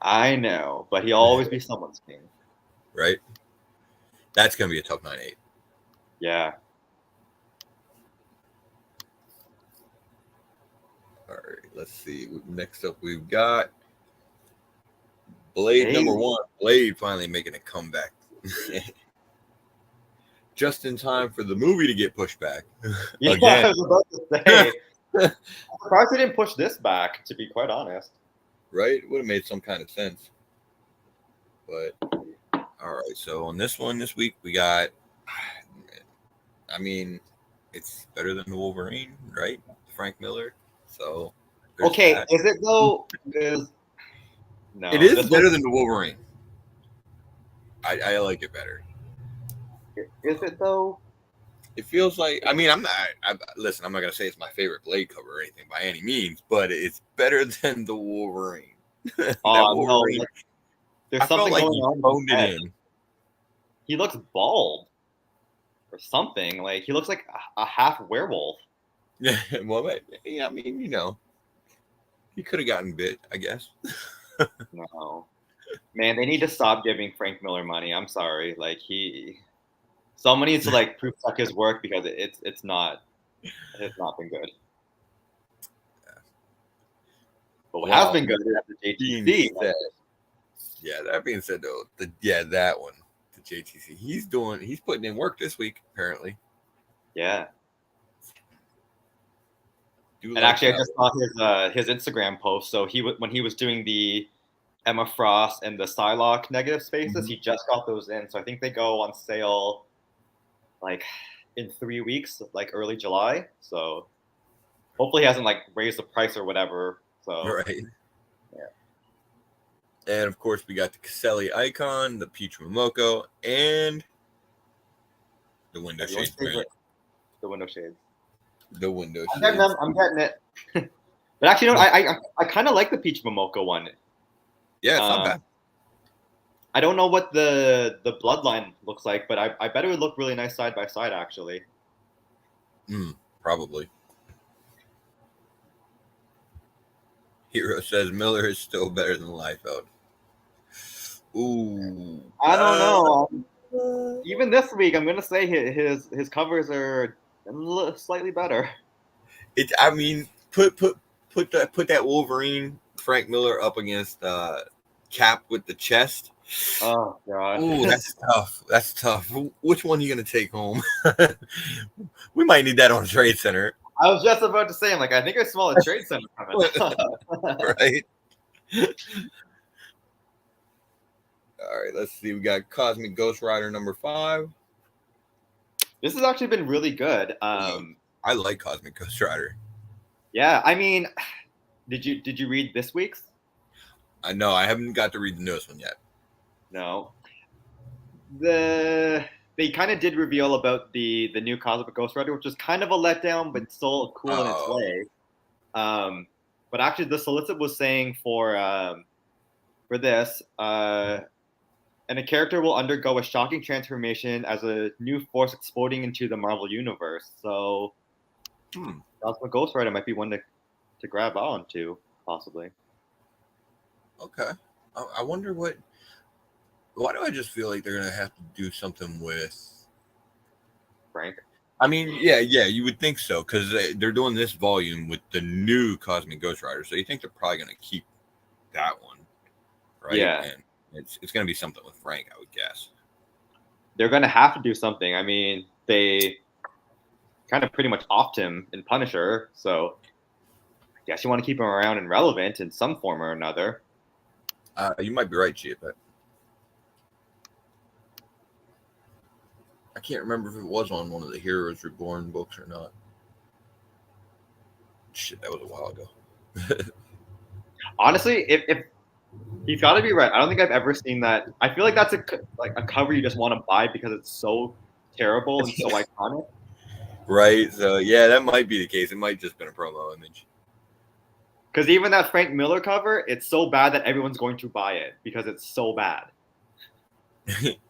I know, but he'll always be someone's king. Right? That's going to be a tough 9-8. Yeah. All right, let's see. Next up, we've got Blade number 1. Blade finally making a comeback. Just in time for the movie to get pushed back. Yeah, again. I was about to say. I'm surprised they didn't push this back, to be quite honest. Right? It would have made some kind of sense. But, all right. So, on this one this week, we got, I mean, it's better than the Wolverine, right? Frank Miller. So, okay. That. Is it, though? No. It is better than the Wolverine. I like it better. Is it, though? It feels like, I mean, listen, I'm not going to say it's my favorite Blade cover or anything by any means, but it's better than the Wolverine. Wolverine, no, there's something like going on. It in. He looks bald or something. Like, he looks like a half werewolf. Yeah, well, I mean, he could have gotten bit, I guess. No. Man, they need to stop giving Frank Miller money. I'm sorry. Like, Someone needs to like proof check his work because it's not been good. But what has been good is the JTC. Yeah, that being said though, that one, the JTC, he's putting in work this week apparently. Yeah. And actually, I just saw his Instagram post. So when he was doing the Emma Frost and the Psylocke negative spaces, he just got those in. So I think they go on sale like in 3 weeks, like early July. So hopefully he hasn't like raised the price or whatever. So right. Yeah. And of course we got the Caselli Icon, the Peach Momoko, and the window shades. The window shades. The window shades. I'm getting it. But actually, no, I kind of like the Peach Momoko one. Yeah, it's not bad. I don't know what the bloodline looks like, but I bet it would look really nice side by side, actually. Probably. Hero says Miller is still better than Liefeld. Ooh. I don't know. Even this week, I'm gonna say his covers are slightly better. I mean, put that Wolverine Frank Miller up against Cap with the chest. Oh god. Ooh, that's tough. That's tough. Which one are you gonna take home? We might need that on Trade Center. I was just about to say, I'm like, I think I smell a Trade Center coming. Right. All right, let's see. We got Cosmic Ghost Rider number 5. This has actually been really good. I like Cosmic Ghost Rider. Yeah, I mean, did you read this week's? No, I haven't got to read the newest one yet. No. They kind of did reveal about the new Cosmic Ghost Rider, which was kind of a letdown, but still cool in its way. But actually, the solicit was saying for this, and a character will undergo a shocking transformation as a new force exploding into the Marvel Universe. So, Cosmic Ghost Rider might be one to grab on to, possibly. Okay. I wonder what... Why do I just feel like they're going to have to do something with... Frank? I mean, yeah, you would think so, because they're doing this volume with the new Cosmic Ghost Rider, so you think they're probably going to keep that one, right? Yeah. And it's going to be something with Frank, I would guess. They're going to have to do something. I mean, they kind of pretty much offed him in Punisher, so I guess you want to keep him around and relevant in some form or another. You might be right, Chief, but I can't remember if it was on one of the Heroes Reborn books or not. Shit, that was a while ago. Honestly, if you've got to be right. I don't think I've ever seen that. I feel like that's a cover you just want to buy because it's so terrible and so iconic. Right. So yeah, that might be the case. It might just been a promo image. Because even that Frank Miller cover, it's so bad that everyone's going to buy it because it's so bad.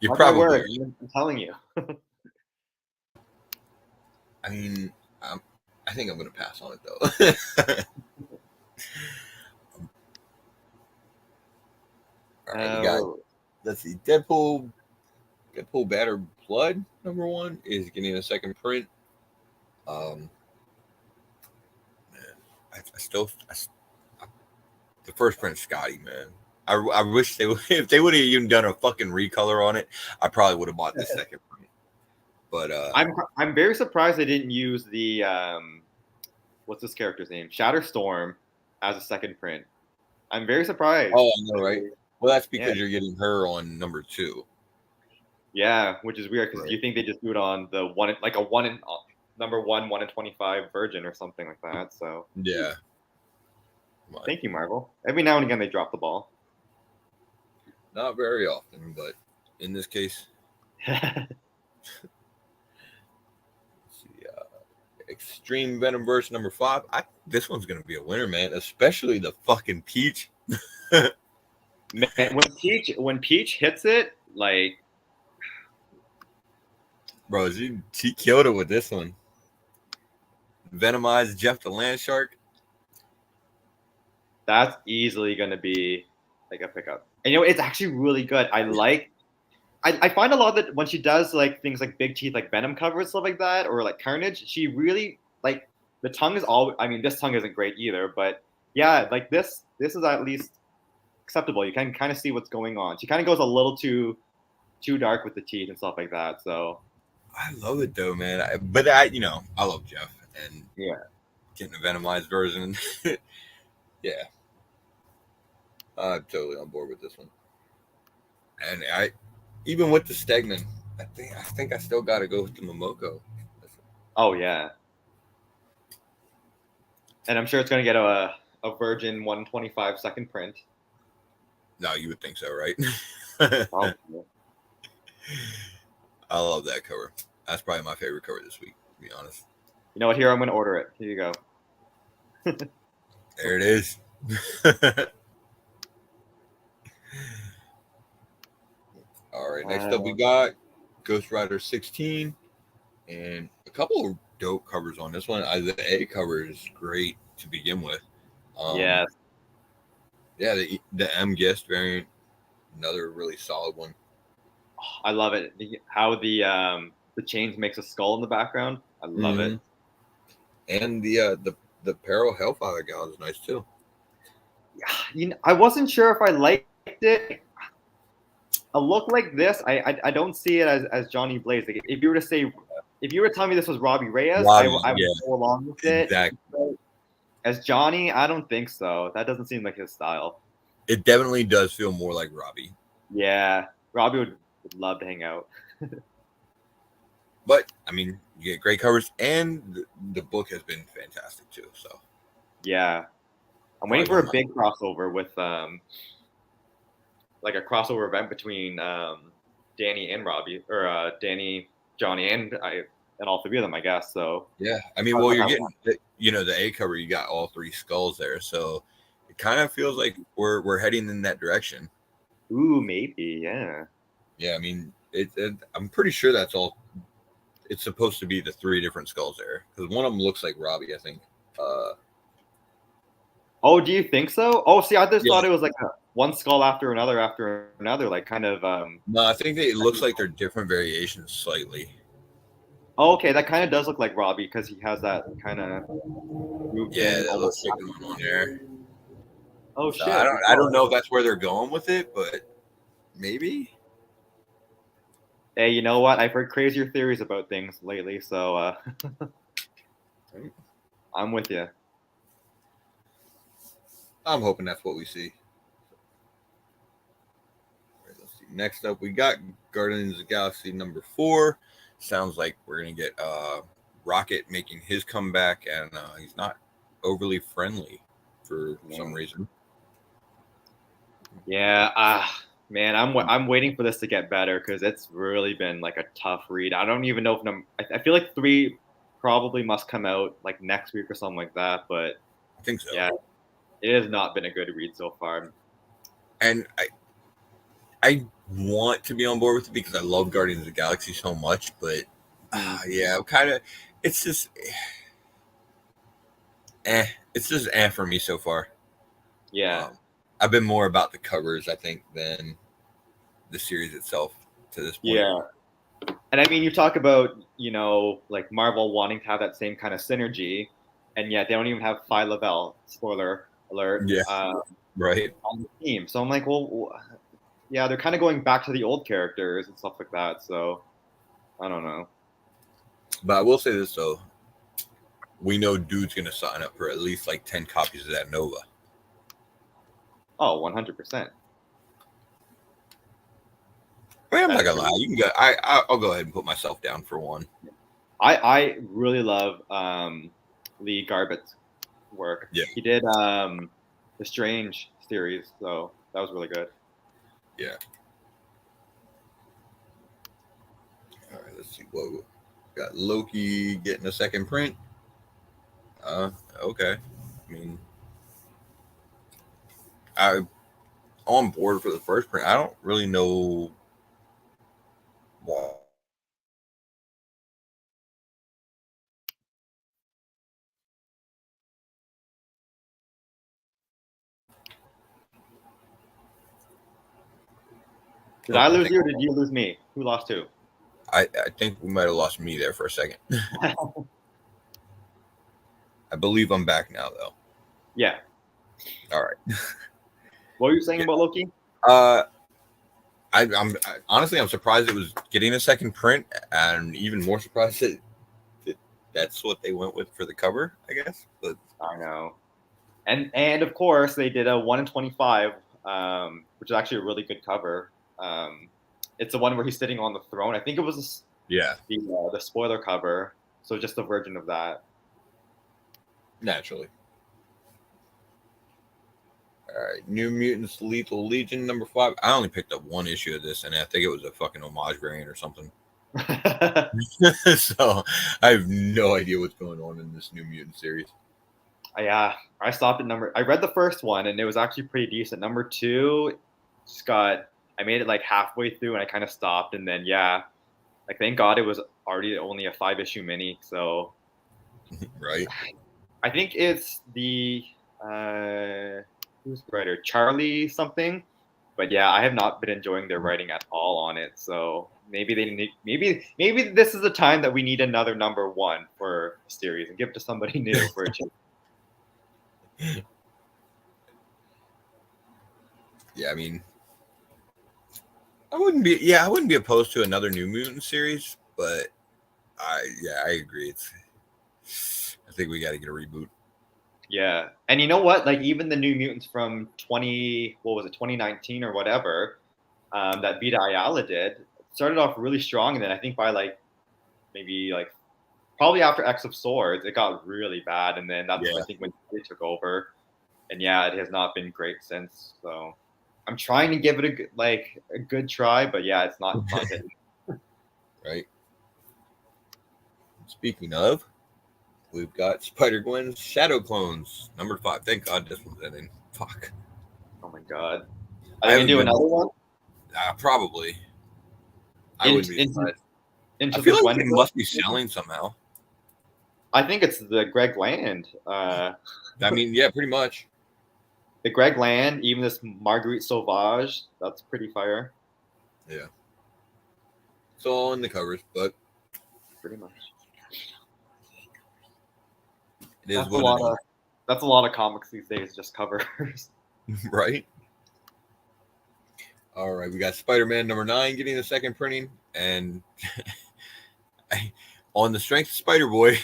You're probably right. I'm telling you. I mean, I think I'm going to pass on it though. All right, we got, let's see, Deadpool Battered Blood number 1 is getting a second print. Man, the first print, Scotty, man. I wish if they would have even done a fucking recolor on it, I probably would have bought the second print. But I'm very surprised they didn't use the what's this character's name, Shatterstorm, as a second print. I'm very surprised. Oh, I know, right? Well, that's because you're getting her on number 2. Yeah, which is weird because you think they just do it on the one, like a number 1 in 25 Virgin or something like that. So yeah. Thank you, Marvel. Every now and again they drop the ball. Not very often, but in this case. Extreme Venomverse number 5. This one's gonna be a winner, man. Especially the fucking Peach. Man, when Peach hits it, like, bro, she killed it with this one. Venomized Jeff the Land Shark. That's easily gonna be like a pickup. And you know, it's actually really good. I I find a lot that when she does like things like Big Teeth, like Venom cover and stuff like that, or like Carnage, she really like the tongue is all. I mean, this tongue isn't great either, but yeah, like this is at least acceptable. You can kind of see what's going on. She kind of goes a little too dark with the teeth and stuff like that. So I love it though, man. I love Jeff and yeah, getting a Venomized version. Yeah, I'm totally on board with this one. And even with the Stegman, I think I still got to go with the Momoko. oh yeah, and I'm sure it's gonna get a Virgin 125 second print. No, you would think so, right? Oh, I love that cover. That's probably my favorite cover this week, to be honest. you know what? Here I'm gonna order it. Here you go. There it is. All right, next up we got Ghost Rider 16 and a couple of dope covers on this one. The A cover is great to begin with. Yeah, Yeah, the M guest variant, another really solid one. I love it. How the chains makes a skull in the background. I love it. And the Peril Hellfire gal is nice too. I wasn't sure if I liked it. A look like this, I don't see it as Johnny Blaze. Like, if you were to tell me this was Robbie Reyes, I would go along with it. Exactly. As Johnny, I don't think so. That doesn't seem like his style. It definitely does feel more like Robbie. Yeah, Robbie would love to hang out. But I mean, you get great covers, and the book has been fantastic too. So yeah, I'm waiting for a big crossover with like a crossover event between Danny and Robbie, or Danny, Johnny, and all three of them, I guess. So yeah, I mean, well, you're getting the A cover. You got all three skulls there, so it kind of feels like we're heading in that direction. Ooh, maybe, yeah. Yeah, I mean, I'm pretty sure that's all. It's supposed to be the three different skulls there because one of them looks like Robbie, I think. Oh, do you think so? Oh, see, I just thought it was like one skull after another, like kind of. No, I think it looks like they're different variations slightly. Oh, okay, that kind of does look like Robbie because he has that kind of. Yeah, that looks like going on there. Oh so shit! I don't know if that's where they're going with it, but maybe. Hey, you know what? I've heard crazier theories about things lately, so I'm with you. I'm hoping that's what we see. Right, let's see. Next up, we got Guardians of the Galaxy number 4. Sounds like we're gonna get Rocket making his comeback, and he's not overly friendly for some reason. Yeah, man, I'm waiting for this to get better because it's really been like a tough read. I don't even know if I feel like 3 probably must come out like next week or something like that. But I think so. Yeah, it has not been a good read so far. And I want to be on board with it because I love Guardians of the Galaxy so much, but yeah, kind of. It's just It's just for me so far. Yeah. I've been more about the covers, I think, than the series itself to this point. Yeah. And I mean, you talk about, like Marvel wanting to have that same kind of synergy, and yet they don't even have Phi Lavelle, spoiler alert, right, on the team. So I'm like, well, yeah, they're kind of going back to the old characters and stuff like that. So I don't know. But I will say this, though. We know Dude's going to sign up for at least like 10 copies of that Nova. Oh, 100%. I mean, I'm not gonna lie. You can go. I'll go ahead and put myself down for one. I really love Lee Garbutt's work. Yeah, he did the Strange series, so that was really good. Yeah. All right, let's see. Whoa, got Loki getting a second print. Okay. I mean, I'm on board for the first print. I don't really know why. Did I lose you or did you lose me? Who lost who? I think we might have lost me there for a second. I believe I'm back now, though. Yeah. All right. What were you saying about Loki? I'm honestly, I'm surprised it was getting a second print, and even more surprised that that's what they went with for the cover, I guess. But I know. And of course they did a 1 in 25, which is actually a really good cover. It's the one where he's sitting on the throne. I think it was the spoiler cover, so just a version of that. Naturally. All right, New Mutants Lethal Legion number 5. I only picked up one issue of this, and I think it was a fucking homage variant or something. So I have no idea what's going on in this New Mutant series. Yeah, I stopped at I read the first one, and it was actually pretty decent. Number 2, I made it like halfway through, and I kind of stopped, and then like thank God it was already only a 5-issue mini. So, right. I think it's the who's the writer? Charlie something. But yeah, I have not been enjoying their writing at all on it. So maybe this is the time that we need another number 1 for the series and give it to somebody new for a change. Yeah, I mean, I wouldn't be opposed to another New Mutant series, but I agree. I think we got to get a reboot. Yeah, and you know what? Like even the New Mutants from 2019 or whatever, that Vita Ayala did, started off really strong, and then I think by probably after X of Swords, it got really bad, and then that's I think when they took over, and it has not been great since. So I'm trying to give it a good try, but it's not hitting. Right. Speaking of, we've got Spider-Gwen's Shadow Clones, number 5. Thank God this one's ending. Fuck. Oh my God. Are they going to do another one? Probably. I wouldn't be surprised. I feel like it must be selling somehow. I think it's the Greg Land. I mean, yeah, pretty much. The Greg Land, even this Marguerite Sauvage, that's pretty fire. Yeah. It's all in the covers, but pretty much. That's a lot of comics these days, just covers. Right. All right, we got Spider-Man number 9 getting a second printing, and on the strength of Spider-Boy,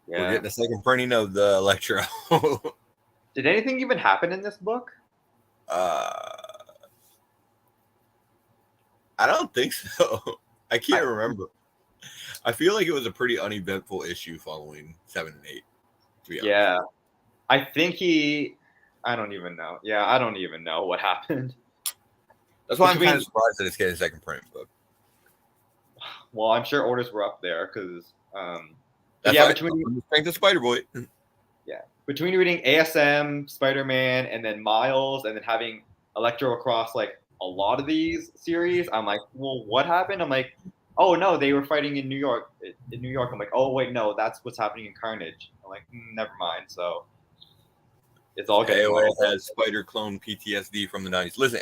we're getting a second printing of the Electro. Did anything even happen in this book? I don't think so. I can't remember. I feel like it was a pretty uneventful issue following 7 and 8. Yeah. I think I don't even know. Yeah, I don't even know what happened. That's why I'm kind of surprised that it's getting a second print. But well, I'm sure orders were up there because between the Spider-Boy. Yeah. Between reading ASM, Spider-Man, and then Miles, and then having Electro across like a lot of these series, I'm like, well, what happened? I'm like, oh no, they were fighting in New York. I'm like, oh wait, no, that's what's happening in Carnage. I'm like, never mind. So it's all good. AOL has Spider Clone PTSD from the 90s. Listen,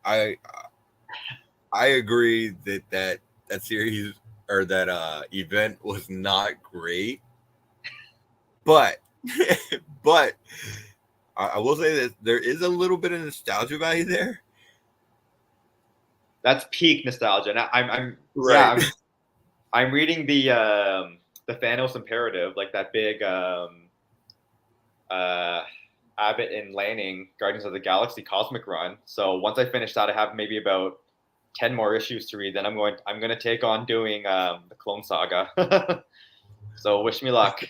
I agree that series or that event was not great, but I will say that there is a little bit of nostalgia value there. That's peak nostalgia. And I'm right. Yeah, I'm reading the Thanos Imperative, like that big Abbott and Lanning Guardians of the Galaxy cosmic run. So once I finish that, I have maybe about 10 more issues to read. Then I'm going to take on doing the Clone Saga. So wish me luck.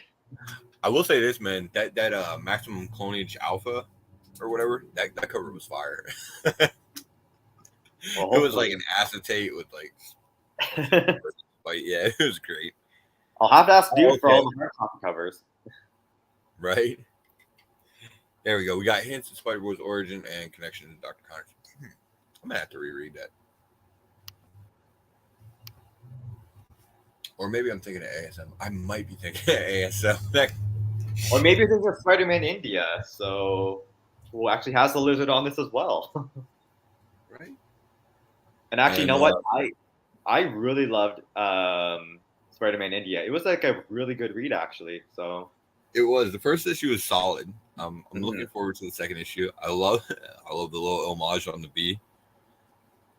I will say this, man. That Maximum Clonage Alpha or whatever, that cover was fire. Well, it was like an acetate with like yeah, it was great. I'll have to ask dude for all the hardcover covers. Right. There we go. We got hints of Spider-Boy's origin and connection to Dr. Connors. I'm gonna have to reread that. Or maybe I'm thinking of ASM. I might be thinking of ASM. Or maybe you're thinking of Spider-Man India. So who actually has the lizard on this as well. Right. And actually, you And know what? I really loved Spider-Man India. It was like a really good read, actually. So it was, the first issue was solid. I'm looking mhm. forward to the second issue. I love I love the little homage on the bee.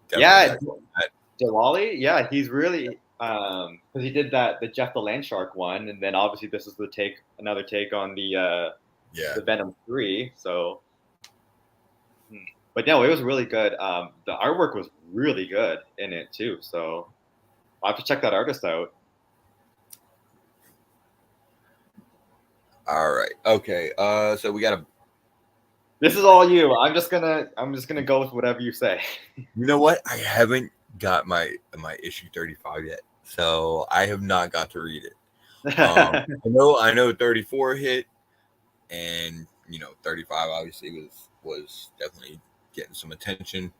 Definitely Yeah, got that. Delali. Yeah, he's really because he did the Jeff the Landshark one, and then obviously this is another take on Yeah. the Venom 3. So, but no, it was really good. The artwork was really good in it too. So I will have to check that artist out. All right. Okay. So we got a. This is all you. I'm just gonna go with whatever you say. You know what? I haven't got my issue 35 yet, so I have not got to read it. I know 34 hit, and 35 obviously was definitely getting some attention.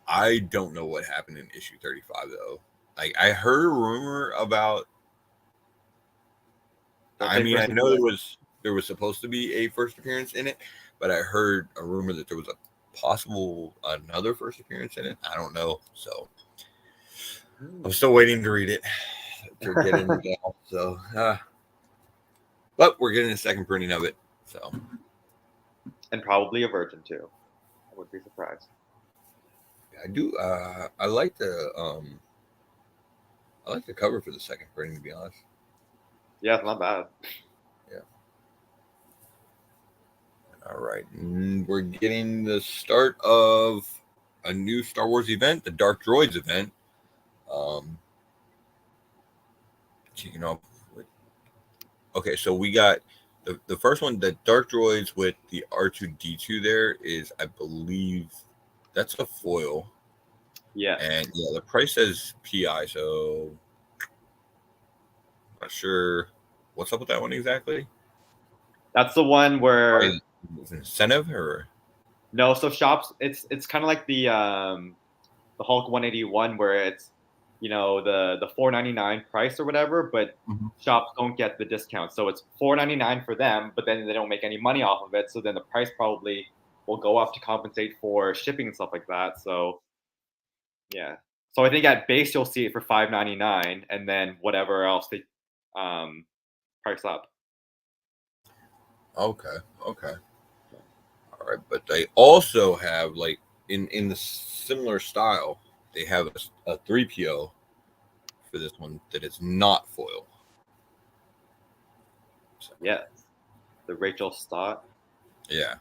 I don't know what happened in issue 35 though. Like I heard a rumor about. Don't I say mean, I first know appearance. there was supposed to be a first appearance in it, but I heard a rumor that there was a possible another first appearance in it. I don't know, so I'm still waiting to read it to get into that. So, but we're getting a second printing of it, so And probably a virgin too. I wouldn't be surprised. I do. I like the cover for the second printing, to be honest. Yeah, it's not bad. Yeah. All right. We're getting the start of a new Star Wars event, the Dark Droids event. Kicking off with. Okay, so we got the first one, the Dark Droids with the R2D2 there is, I believe, that's a foil. Yes. And yeah, the price says PI, so not sure what's up with that one exactly. That's the one where Incentive or no, so shops it's kind of like the Hulk 181 where it's the 499 price or whatever, but shops don't get the discount. So it's 499 for them, but then they don't make any money off of it. So then the price probably will go up to compensate for shipping and stuff like that. So yeah. So I think at base you'll see it for 599 and then whatever else they um price up. okay, okay, all right. But they also have like in the similar style, they have a 3PO for this one that is not foil. So, Yeah. The Rachel Stott. yeah.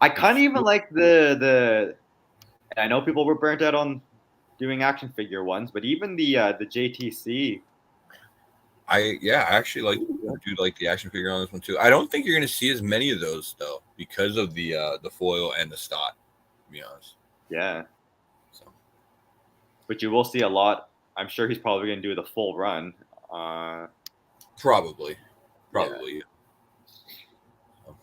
I kind of even like the. I know people were burnt out on doing action figure ones, but even the JTC. I actually do like the action figure on this one too. I don't think you're going to see as many of those though because of the foil and the stot. To be honest, Yeah, so but you will see a lot. I'm sure he's probably going to do the full run. probably. Yeah. So,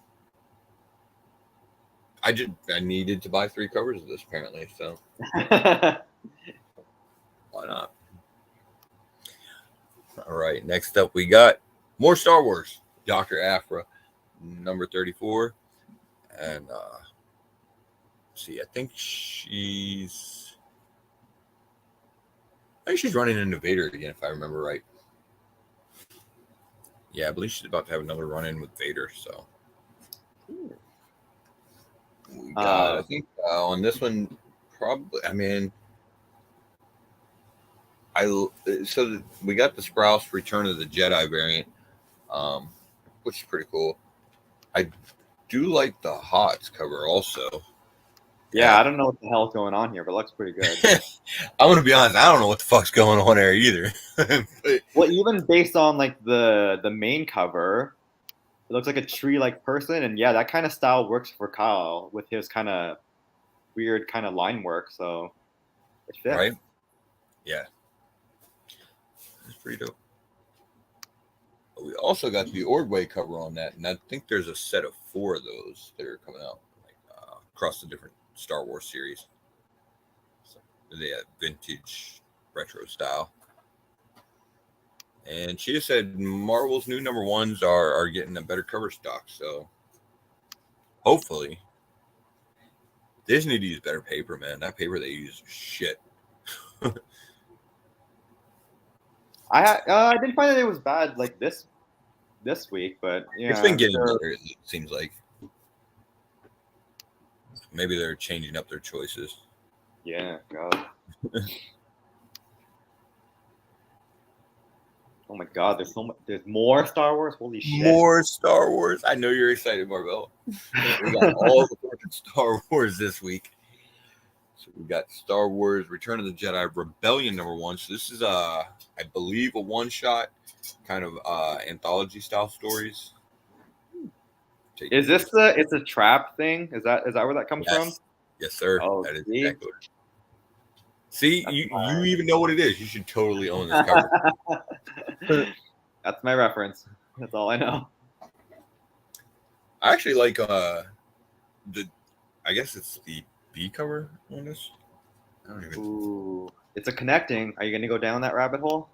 I needed to buy 3 covers of this apparently, so why not? All right, next up we got more Star Wars. Dr. Aphra, number 34, and see, I think she's running into Vader again, if I remember right. Yeah, I believe she's about to have another run in with Vader. So we got, I think, on this one, probably. I mean, we got the Sprouse Return of the Jedi variant, which is pretty cool. I do like the Hots cover also. Yeah, I don't know what the hell's going on here, but it looks pretty good. I'm gonna be honest, I don't know what the fuck's going on there either. But, well, even based on like the main cover, it looks like a tree-like person, and yeah, that kind of style works for Kyle with his kind of weird kind of line work. So it fits. right? Yeah, it's pretty dope. But we also got the Ordway cover on that, and I think there's a set of 4 of those that are coming out across the different Star Wars series. So they have vintage retro style. And she just said Marvel's new number 1s are getting a better cover stock. So hopefully Disney needs better paper, man. That paper they use is shit. I didn't find that it was bad like this week, but yeah, It's been I'm getting sure. better. It seems like maybe they're changing up their choices. Yeah, God. Oh my God, there's so much. There's more Star Wars. Holy shit! More Star Wars. I know you're excited, Marvel. We got all the fucking Star Wars this week. So we got Star Wars Return of the Jedi Rebellion #1. So this is I believe a one shot kind of anthology style stories. Is this the? It's a trap thing. Is that where that comes from? Yes. Yes, sir. Oh, That is see, exactly what it is. See, that's you even know what it is. You should totally own this cover. that's my reference. That's all I know. I actually like the I guess it's the B cover on this. I don't even Ooh, it's a connecting. Are you gonna go down that rabbit hole?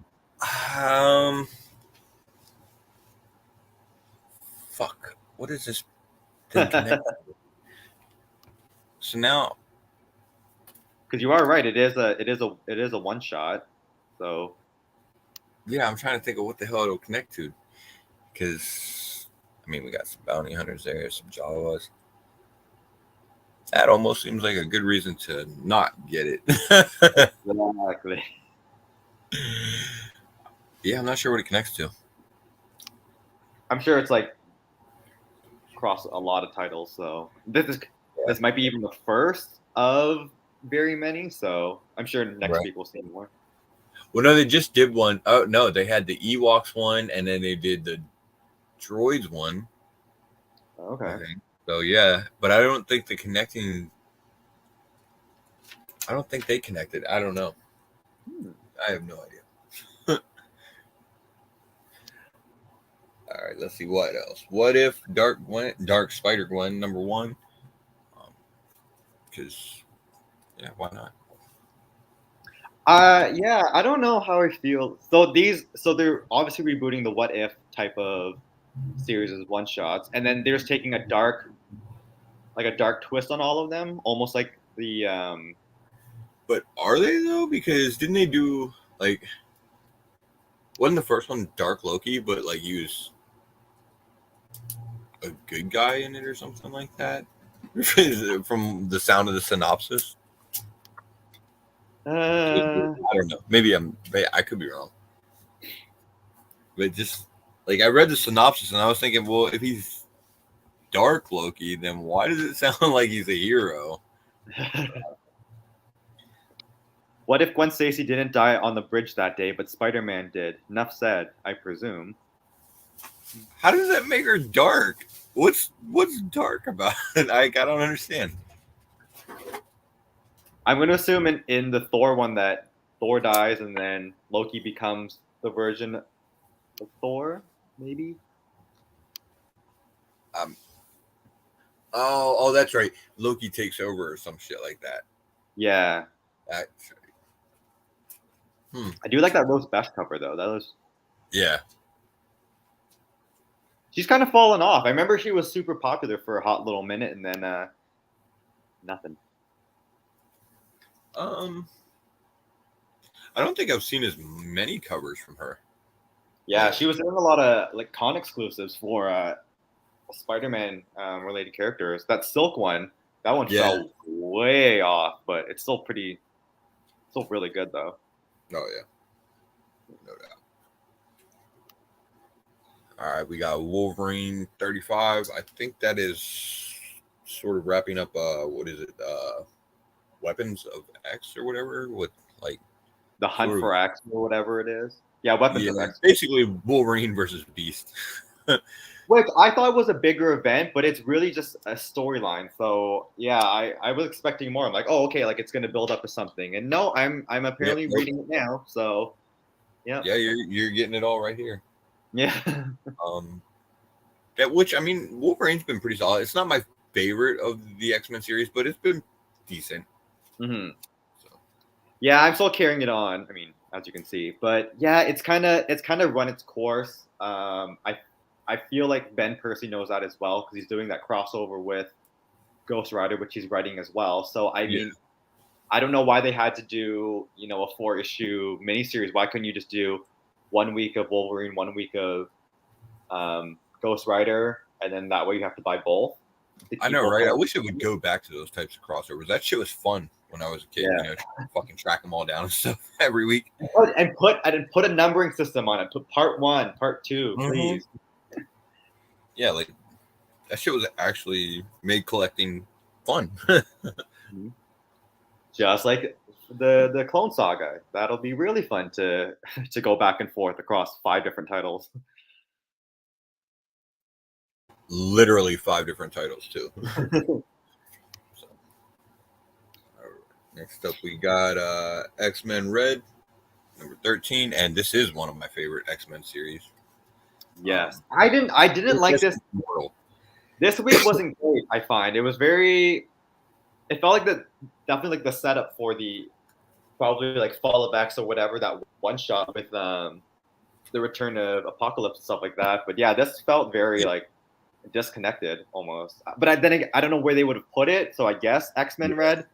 Fuck. What is this thing connected? So now Because you are right. It is a one shot. So yeah, I'm trying to think of what the hell it'll connect to. Because I mean we got some bounty hunters there, some Jawas. That almost seems like a good reason to not get it. exactly. Yeah, I'm not sure what it connects to. I'm sure it's like across a lot of titles. So this might be even the first of very many. So I'm sure next Right. week we'll see more. Well, no, they just did one. Oh no, they had the Ewoks one, and then they did the droids one. Okay. I think. So yeah, but I don't think the connecting. I don't think they connected. I don't know. I have no idea. All right, let's see what else. What if Dark Spider Gwen #1? Because yeah, why not? Yeah, I don't know how I feel. So they're obviously rebooting the What If type of series as one shots, and then they're just taking like a dark twist on all of them, almost like the But are they though? Because didn't they do like wasn't the first one Dark Loki, but like he was a good guy in it or something like that? From the sound of the synopsis. I don't know. Maybe I could be wrong. But just like I read the synopsis and I was thinking, well, if he's Dark Loki, then why does it sound like he's a hero? What if Gwen Stacy didn't die on the bridge that day, but Spider-Man did? Enough said, I presume. How does that make her dark? What's dark about it? I don't understand. I'm going to assume in the Thor one that Thor dies and then Loki becomes the version of Thor, maybe? Oh, that's right. Loki takes over or some shit like that. Yeah. That's right. I do like that Rose Best cover, though. That was. Yeah. She's kind of fallen off. I remember she was super popular for a hot little minute, and then nothing. I don't think I've seen as many covers from her. Yeah, she was in a lot of like con exclusives for Spider-Man related characters. That Silk one, that one fell way off, but it's still really good though. Oh yeah, no doubt. All right, we got Wolverine 35. I think that is sort of wrapping up. What is it? Weapons of X or whatever. With like the Hunt for X or whatever it is. Yeah, Weapons of X. Basically, Wolverine versus Beast. Which I thought was a bigger event, but it's really just a storyline. So yeah, I was expecting more. I'm like, oh, okay, like it's gonna build up to something. And no, I'm apparently reading it now. So yeah. Yeah, you're getting it all right here. Yeah. Which I mean, Wolverine's been pretty solid. It's not my favorite of the X-Men series, but it's been decent. Mm-hmm. So. Yeah, I'm still carrying it on. I mean, as you can see, but yeah, it's kind of run its course. I feel like Ben Percy knows that as well because he's doing that crossover with Ghost Rider, which he's writing as well. So I mean, I don't know why they had to do, a 4-issue miniseries. Why couldn't you just do 1 week of Wolverine, 1 week of Ghost Rider, and then that way you have to buy both? I know, right? I wish it would go back to those types of crossovers. That shit was fun when I was a kid. Yeah. Fucking track them all down and stuff every week. And put a numbering system on it. Put part 1, part 2, please. Yeah, like that shit was actually made collecting fun. Just like the Clone Saga. That'll be really fun to go back and forth across 5 different titles. Literally 5 different titles too. So, next up we got X-Men Red, number 13, and this is one of my favorite X-Men series. Yes, I didn't like this. This week wasn't great. I find it was very. It felt like definitely like the setup for the probably like Fall of X or whatever, that one shot with the return of Apocalypse and stuff like that. But yeah, this felt very like disconnected almost. But I don't know where they would have put it. So I guess X-Men Red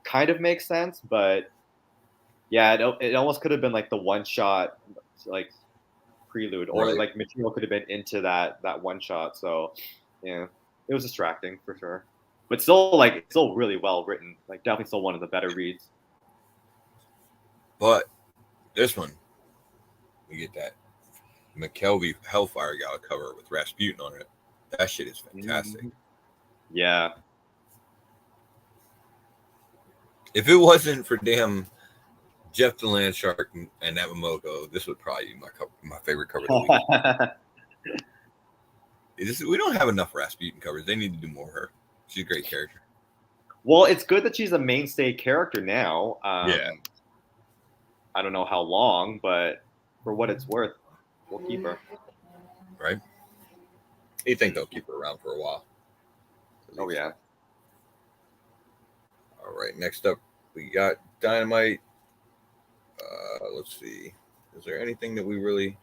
kind of makes sense. But yeah, it almost could have been like the one shot like prelude, or like material could have been into that one shot. So yeah, it was distracting for sure. But still really well written. Like definitely still one of the better reads. But this one, we get that McKelvey Hellfire Gala cover with Rasputin on it. That shit is fantastic. Yeah. If it wasn't for damn Jeff the Land Shark and Namamoko, this would probably be my favorite cover of the week. We don't have enough Rasputin covers. They need to do more of her. She's a great character. Well, it's good that she's a mainstay character now. Yeah. I don't know how long, but for what it's worth, we'll keep her. Right? You think they'll keep her around for a while? Oh, yeah. All right. Next up, we got Dynamite. Let's see. Is there anything that we really...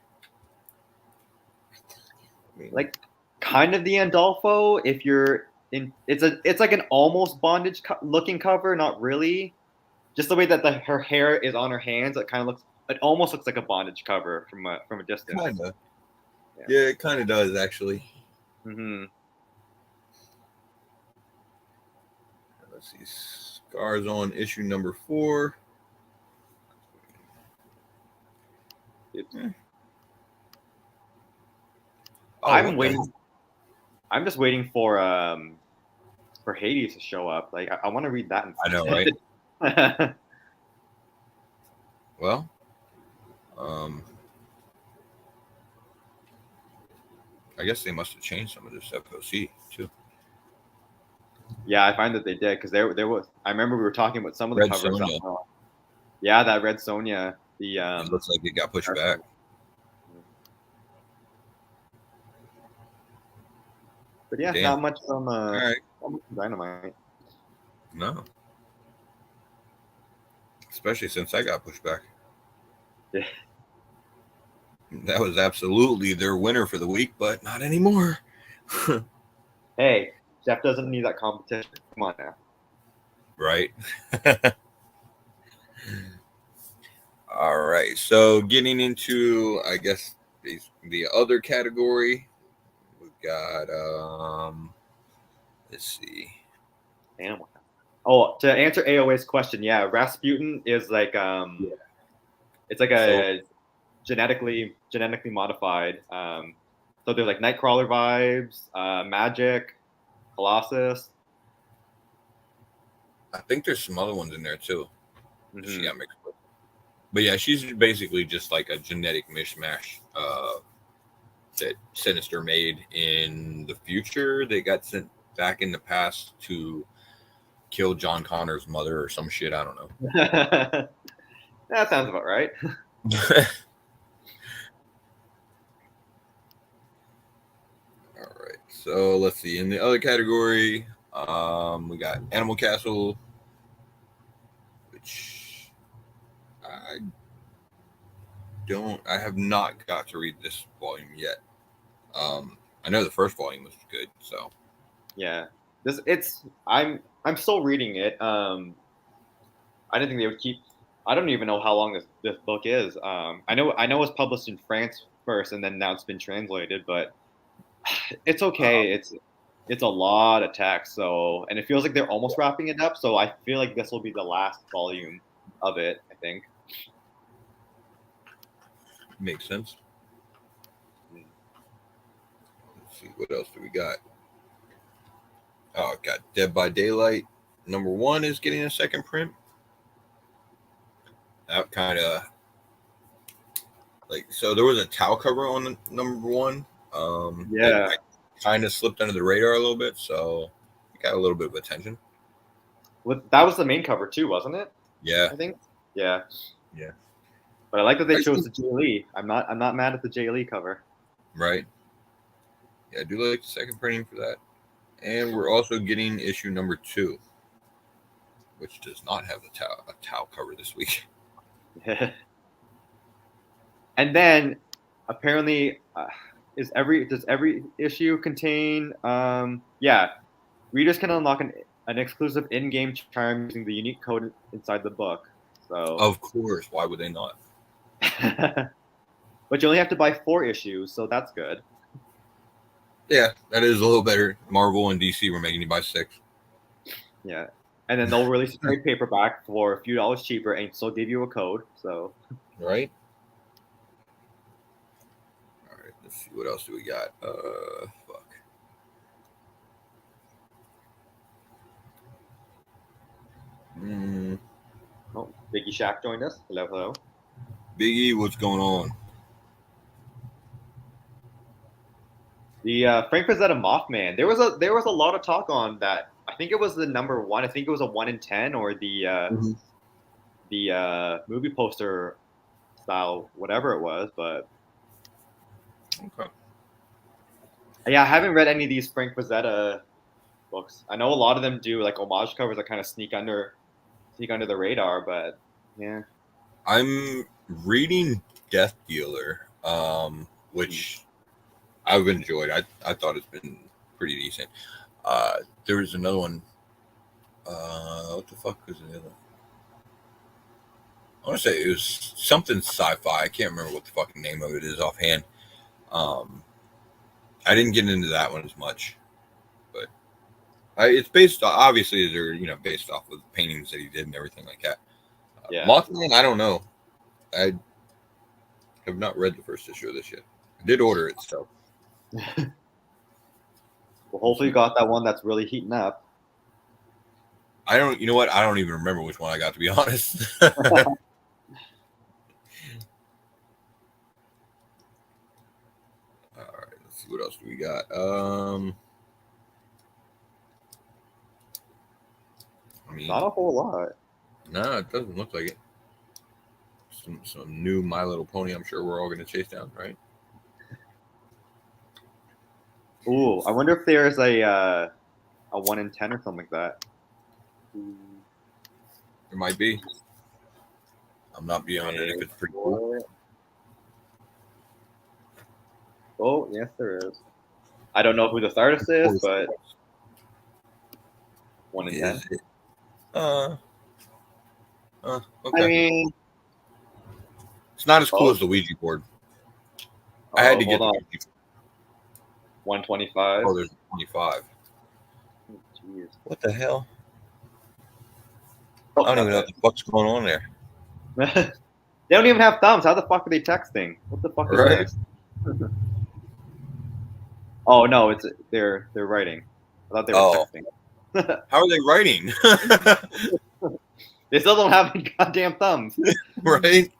like kind of the Andolfo, if you're in, it's like an almost bondage looking cover, not really. Just the way that her hair is on her hands, it almost looks like a bondage cover from a distance. Kinda. Yeah, it kind of does actually. Let's see. Scars on issue number 4. I'm just waiting for Hades to show up. Like I want to read that. I know, right? Well, I guess they must have changed some of this FOC too. Yeah, I find that they did, because there was. I remember we were talking about some of the Red covers. Sonja. Yeah, that Red Sonja. It looks like it got pushed back. But yeah, not much from Dynamite. No. Especially since I got pushed back. Yeah. That was absolutely their winner for the week, but not anymore. Hey, Jeff doesn't need that competition. Come on now. Right. All right. So getting into, I guess, the other category, we've got, let's see. Animal. Oh, to answer AOA's question, yeah, Rasputin is like, it's like a genetically modified. So there's like Nightcrawler vibes, Magic, Colossus. I think there's some other ones in there too. She got mixed with. But yeah, she's basically just like a genetic mishmash that Sinister made in the future. They got sent back in the past to kill John Connor's mother or some shit. I don't know. That sounds about right. All right. So let's see. In the other category, we got Animal Castle, which I have not got to read this volume yet. I know the first volume was good, so yeah. I'm still reading it. I didn't think they would keep. I don't even know how long this book is. I know it was published in France first, and then now it's been translated. But it's okay. It's a lot of text, so and it feels like they're almost wrapping it up. So I feel like this will be the last volume of it. I think. Makes sense. Let's see, what else do we got? Oh, got Dead by Daylight. #1 is getting a second print. That kind of so there was a towel cover on the #1. Yeah. Kind of slipped under the radar a little bit, so it got a little bit of attention. That was the main cover too, wasn't it? Yeah. I think. Yeah. Yeah. But I like that they chose the Jay Lee. I'm not mad at the Jay Lee cover. Right. Yeah, I do like the second printing for that. And we're also getting issue #2, which does not have a towel cover this week. And then apparently does every issue contain readers can unlock an exclusive in-game charm using the unique code inside the book. So of course, why would they not? But you only have to buy 4 issues, so that's good. Yeah, that is a little better. Marvel and DC were making you buy 6. Yeah. And then they'll release a trade paperback for a few dollars cheaper and still give you a code. So right. All right, let's see, what else do we got? Fuck. Oh, Biggie Shaq joined us. Hello. Biggie, what's going on? The Frank Frazetta Mothman. There was a lot of talk on that. I think it was the #1. I think it was a 1 in 10 or the movie poster style, whatever it was. But okay. Yeah, I haven't read any of these Frank Frazetta books. I know a lot of them do like homage covers that kind of sneak under the radar. But yeah, I'm reading Death Dealer, which I've enjoyed. I thought it's been pretty decent. There was another one. What the fuck was the other? I want to say it was something sci-fi. I can't remember what the fucking name of it is offhand. I didn't get into that one as much, but it's based obviously they're based off of the paintings that he did and everything like that. Yeah. Mothman, I don't know. I have not read the first issue of this yet. I did order it, so. Well, hopefully you got that one that's really heating up. You know what? I don't even remember which one I got, to be honest. All right, let's see, what else do we got? Not a whole lot. No, it doesn't look like it. Some new My Little Pony, I'm sure we're all going to chase down, right? Ooh, I wonder if there's a 1 in 10 or something like that. There might be. I'm not beyond it if it's pretty cool. Oh, yes, there is. I don't know who this artist is, but 1 in 10. Okay. I mean, it's not as cool as the Ouija board. I had to get the Ouija board. 125. Oh, there's 25. Jeez. What the hell? I don't even know what the fuck's going on there. They don't even have thumbs. How the fuck are they texting? What the fuck is this? Oh no, they're writing. I thought they were texting. How are they writing? They still don't have any goddamn thumbs. Right?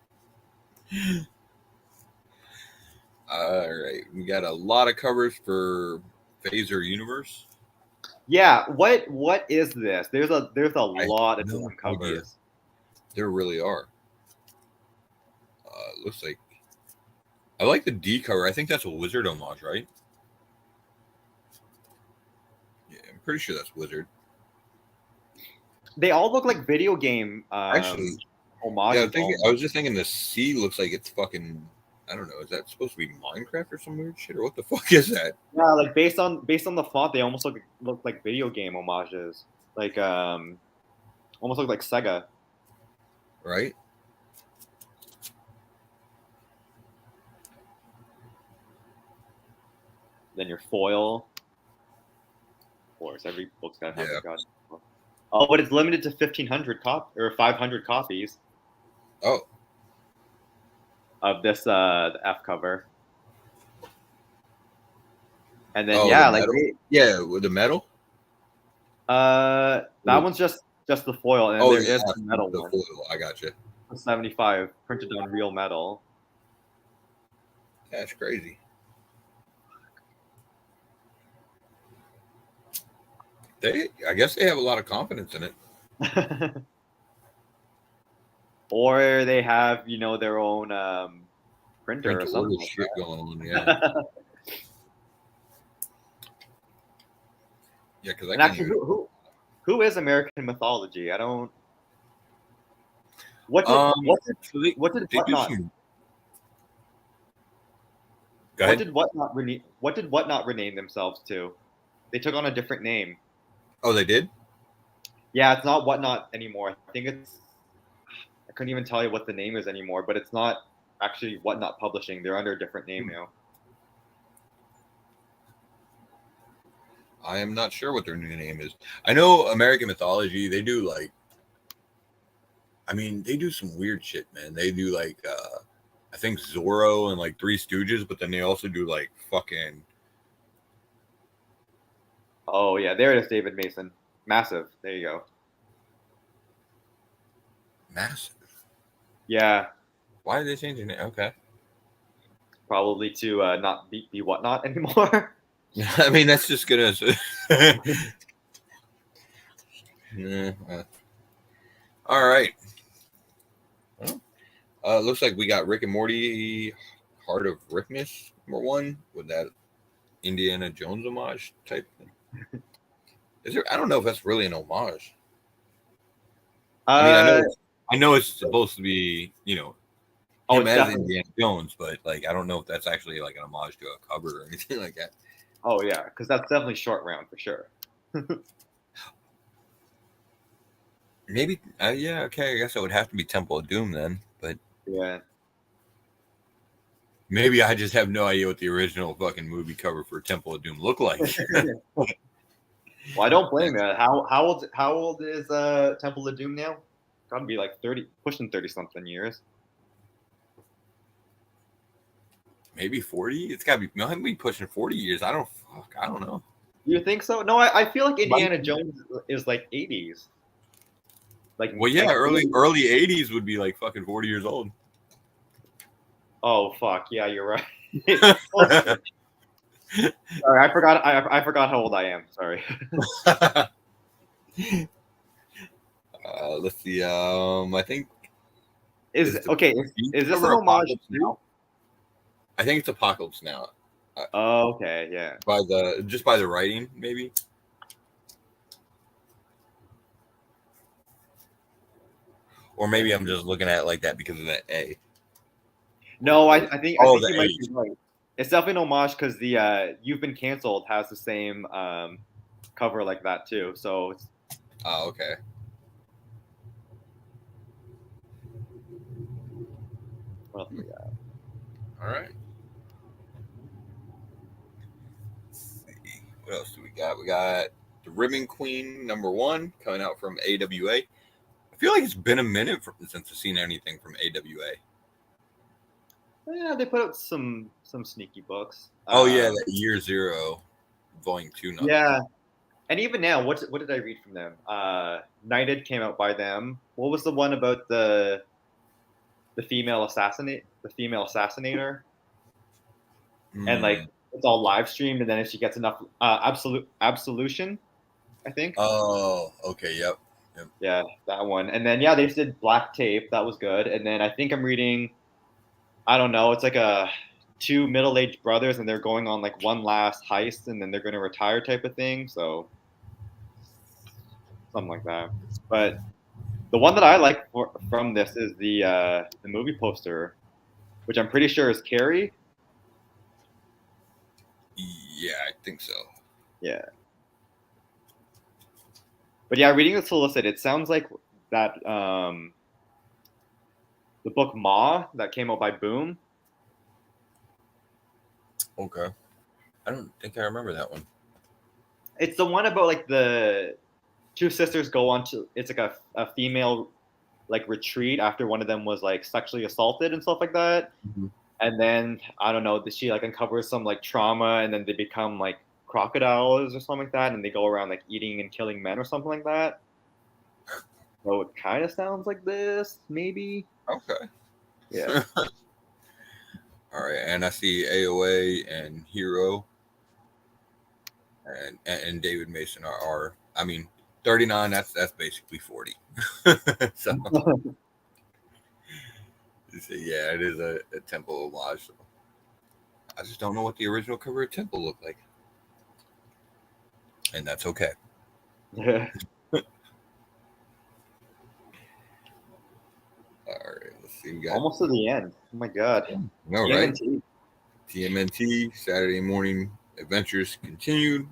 All right. We got a lot of covers for Phaser Universe. Yeah, what is this? There's a lot of different covers. There really are. Looks like I like the D cover. I think that's a Wizard homage, right? Yeah, I'm pretty sure that's Wizard. They all look like video game actually homages. Yeah, I was just thinking the C looks like it's fucking, I don't know, is that supposed to be Minecraft or some weird shit, or what the fuck is that? Yeah, like based on the font, they almost look like video game homages. Like almost look like Sega. right? Then your foil. Of course, every book's gotta have Yeah. a god. Oh, but it's limited to 1,500 or 500 copies Oh, of this the F cover. And then oh, the yeah, like metal. Yeah, with the metal. that one's just the foil, and then Oh, there the is F, the metal the one, foil. I got you. 75 printed on real metal. That's crazy. I guess they have a lot of confidence in it. Or they have their own printer Print or to order something like shit going on. Yeah, that. yeah. Because I And can't actually, even. who is American mythology? I don't. What did Um, what did actually, what did they do whatnot some. Go ahead. what did whatnot rename themselves to? They took on a different name. Oh, they did. Yeah, it's not whatnot anymore. I think I couldn't even tell you what the name is anymore, but it's not actually whatnot publishing. They're under a different name now. I am not sure what their new name is. I know American mythology. They do like. I mean, they do some weird shit, man. They do like. I think Zorro and like Three Stooges, but then they also do like fucking. Oh yeah, there it is, David Mason. Massive. There you go. Massive. Yeah, Why did they change their name? Okay. probably to not be whatnot anymore. I mean, that's just gonna. Yeah, all right. Well, looks like we got Rick and Morty, Heart of Rickness, #1, with that Indiana Jones homage type thing. Is there? I don't know if that's really an homage. I mean, Uh I know it's supposed to be, oh, him it's as definitely. Indiana Jones, but like, I don't know if that's actually like an homage to a cover or anything like that. Oh yeah, because that's definitely short round for sure. Maybe, yeah, okay. I guess it would have to be Temple of Doom then, but Yeah. maybe I just have no idea what the original fucking movie cover for Temple of Doom looked like. Well, I don't blame you. How old is Temple of Doom now? Got to be like 30, pushing 30 something years. Maybe 40. It's got to be. Might be pushing 40 years. I don't know. You think so? No, I feel like Might Indiana be. Jones is like 80s. Well, yeah, Like early 80s would be like fucking 40 years old. oh fuck, yeah, you're right. Oh, sorry, I forgot how old I am. Sorry. Let's see. I think Is the okay, beat is this an cover homage Apocalypse too? Now? I think it's Apocalypse Now. Oh, okay, yeah. By the writing, maybe. Or maybe I'm just looking at it like that because of that A. No, I think The you might be H. right. It's definitely an homage because the You've Been Cancelled has the same cover like that too. So it's Oh, okay. what else we got? All right. Let's see. What else do we got? We got the Ribbon Queen #1 coming out from AWA. I feel like it's been a minute since I've seen anything from AWA. Yeah, they put out some sneaky books. Oh yeah, that Year Zero, Volume 2 not too Yeah, bad. and even now, what did I read from them? Knighted came out by them. What was the one about the female assassinator, and like Mm. it's all live streamed, and then if she gets enough absolution, I think. Oh, okay, yep. Yeah, that one. And then yeah, they did Black Tape. That was good. And then I think I'm reading. I don't know. It's like a two middle-aged brothers, and they're going on like one last heist, and then they're going to retire type of thing. So something like that. But the one that I like from this is the movie poster, which I'm pretty sure is Carrie. Yeah, I think so. Yeah. But yeah, reading the solicit, it sounds like that the book Ma that came out by Boom. Okay. I don't think I remember that one. It's the one about like the two sisters go on to, it's like a female like retreat after one of them was like sexually assaulted and stuff like that. Mhm. And then I don't know, she like uncovers some like trauma, and then they become like crocodiles or something like that, and they go around like eating and killing men or something like that. So it kind of sounds like this, maybe. Okay. Yeah. All right, and I see AOA and Hero and David Mason are I mean 39. That's basically 40. So yeah, it is a Temple homage. So I just don't know what the original cover of Temple looked like, and that's okay. Yeah. All right, let's see. We got Almost to the end. Oh my god. all right. TMNT. TMNT Saturday morning adventures continued.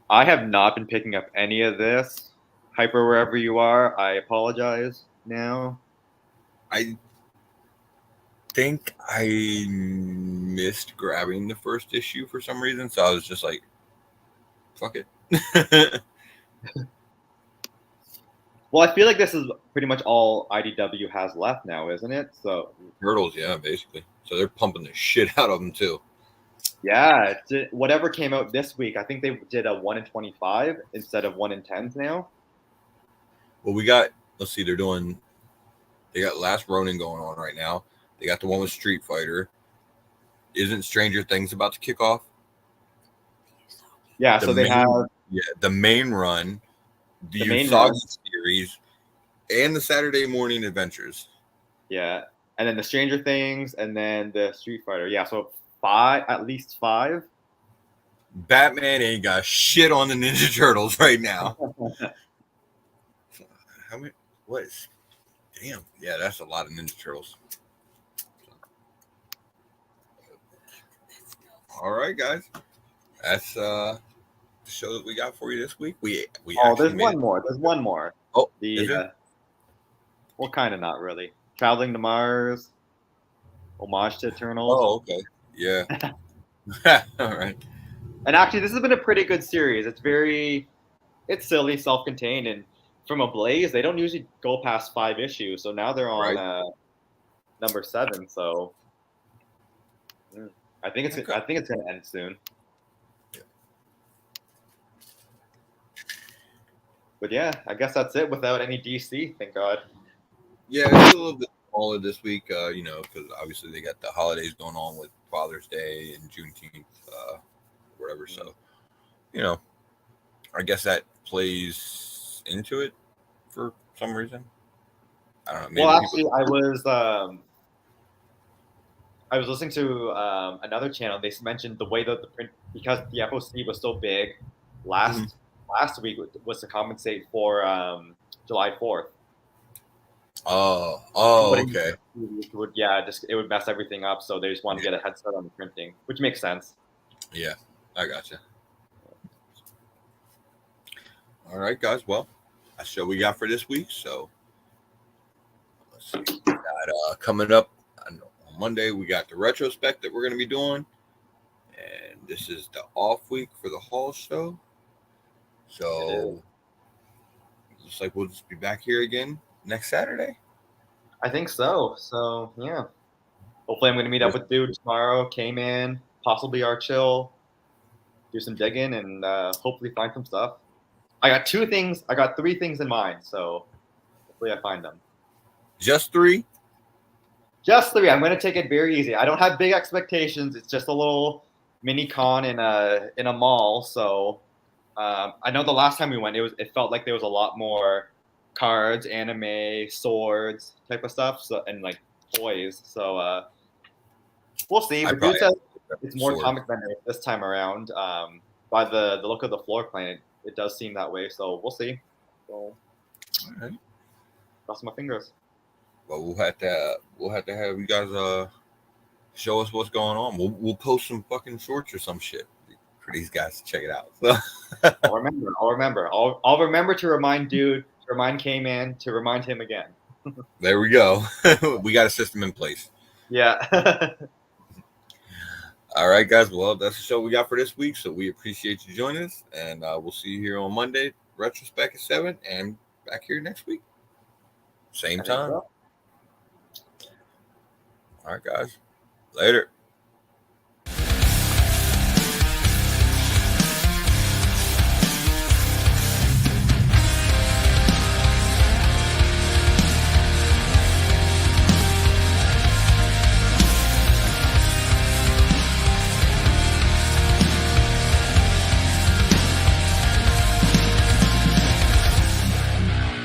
I have not been picking up any of this. Hyper, wherever you are, I apologize now. I think I missed grabbing the first issue for some reason, so I was just like, "Fuck it." Well, I feel like this is pretty much all IDW has left now, isn't it? So Turtles, yeah, basically. So they're pumping the shit out of them too. yeah, whatever came out this week, I think they did a 1 in 25 instead of 1 in 10s now. Well, we got. Let's see, they got Last Ronin going on right now. They got the one with Street Fighter. Isn't Stranger Things about to kick off? Yeah, so they have the main run, the main run. Usagi series, and the Saturday morning adventures. Yeah, and then the Stranger Things, and then the Street Fighter. Yeah, so at least 5. Batman ain't got shit on the Ninja Turtles right now. How many? What is? Damn. Yeah, that's a lot of Ninja Turtles. All right, guys. That's the show that we got for you this week. We there's one more. There's one more. Oh, is it? Well, kind of not really. Traveling to Mars, homage to Eternals. Oh, okay. Yeah. All right. And actually, this has been a pretty good series. It's silly, self-contained, and from Ablaze, they don't usually go past 5 issues. So now they're on number 7. So I think it's going to end soon. Yeah. But yeah, I guess that's it without any DC. Thank God. Yeah, it's a little bit smaller this week, because obviously they got the holidays going on with Father's Day and Juneteenth, whatever. So, I guess that plays into it for some reason. I don't know. Maybe well, actually, I was listening to another channel. They mentioned the way that the print, because the FOC was so big last week, was to compensate for July 4th. Oh, okay. It would mess everything up. So they just wanted to get a head start on the printing, which makes sense. Yeah, I gotcha. All right, guys. Well, that's the show we got for this week. So let's see. We got coming up on Monday. We got the retrospect that we're going to be doing, and this is the off week for the Hall show. So looks like we'll just be back here again next Saturday. I think so. So yeah, hopefully I'm going to meet up with Dude tomorrow. K-Man, possibly Archill, do some digging, and hopefully find some stuff. I got 3 things in mind, so hopefully I find them. Just 3? Just 3. I'm going to take it very easy. I don't have big expectations. It's just a little mini con in a mall. So I know the last time we went, it felt like there was a lot more cards, anime, swords type of stuff, so and like toys. So we'll see. But dude says it's more comic vendor this time around. By the look of the floor plan, it does seem that way. So we'll see. So, all right. Cross my fingers. Well, we'll have to have you guys show us what's going on. We'll post some fucking shorts or some shit for these guys to check it out. So I'll remember to remind Dude remind K-Man to remind him again. There we go. We got a system in place. Yeah. All right, guys. Well, that's the show we got for this week. So we appreciate you joining us, and we'll see you here on Monday, retrospect at 7, and back here next week, same I think time. so. All right, guys. Later.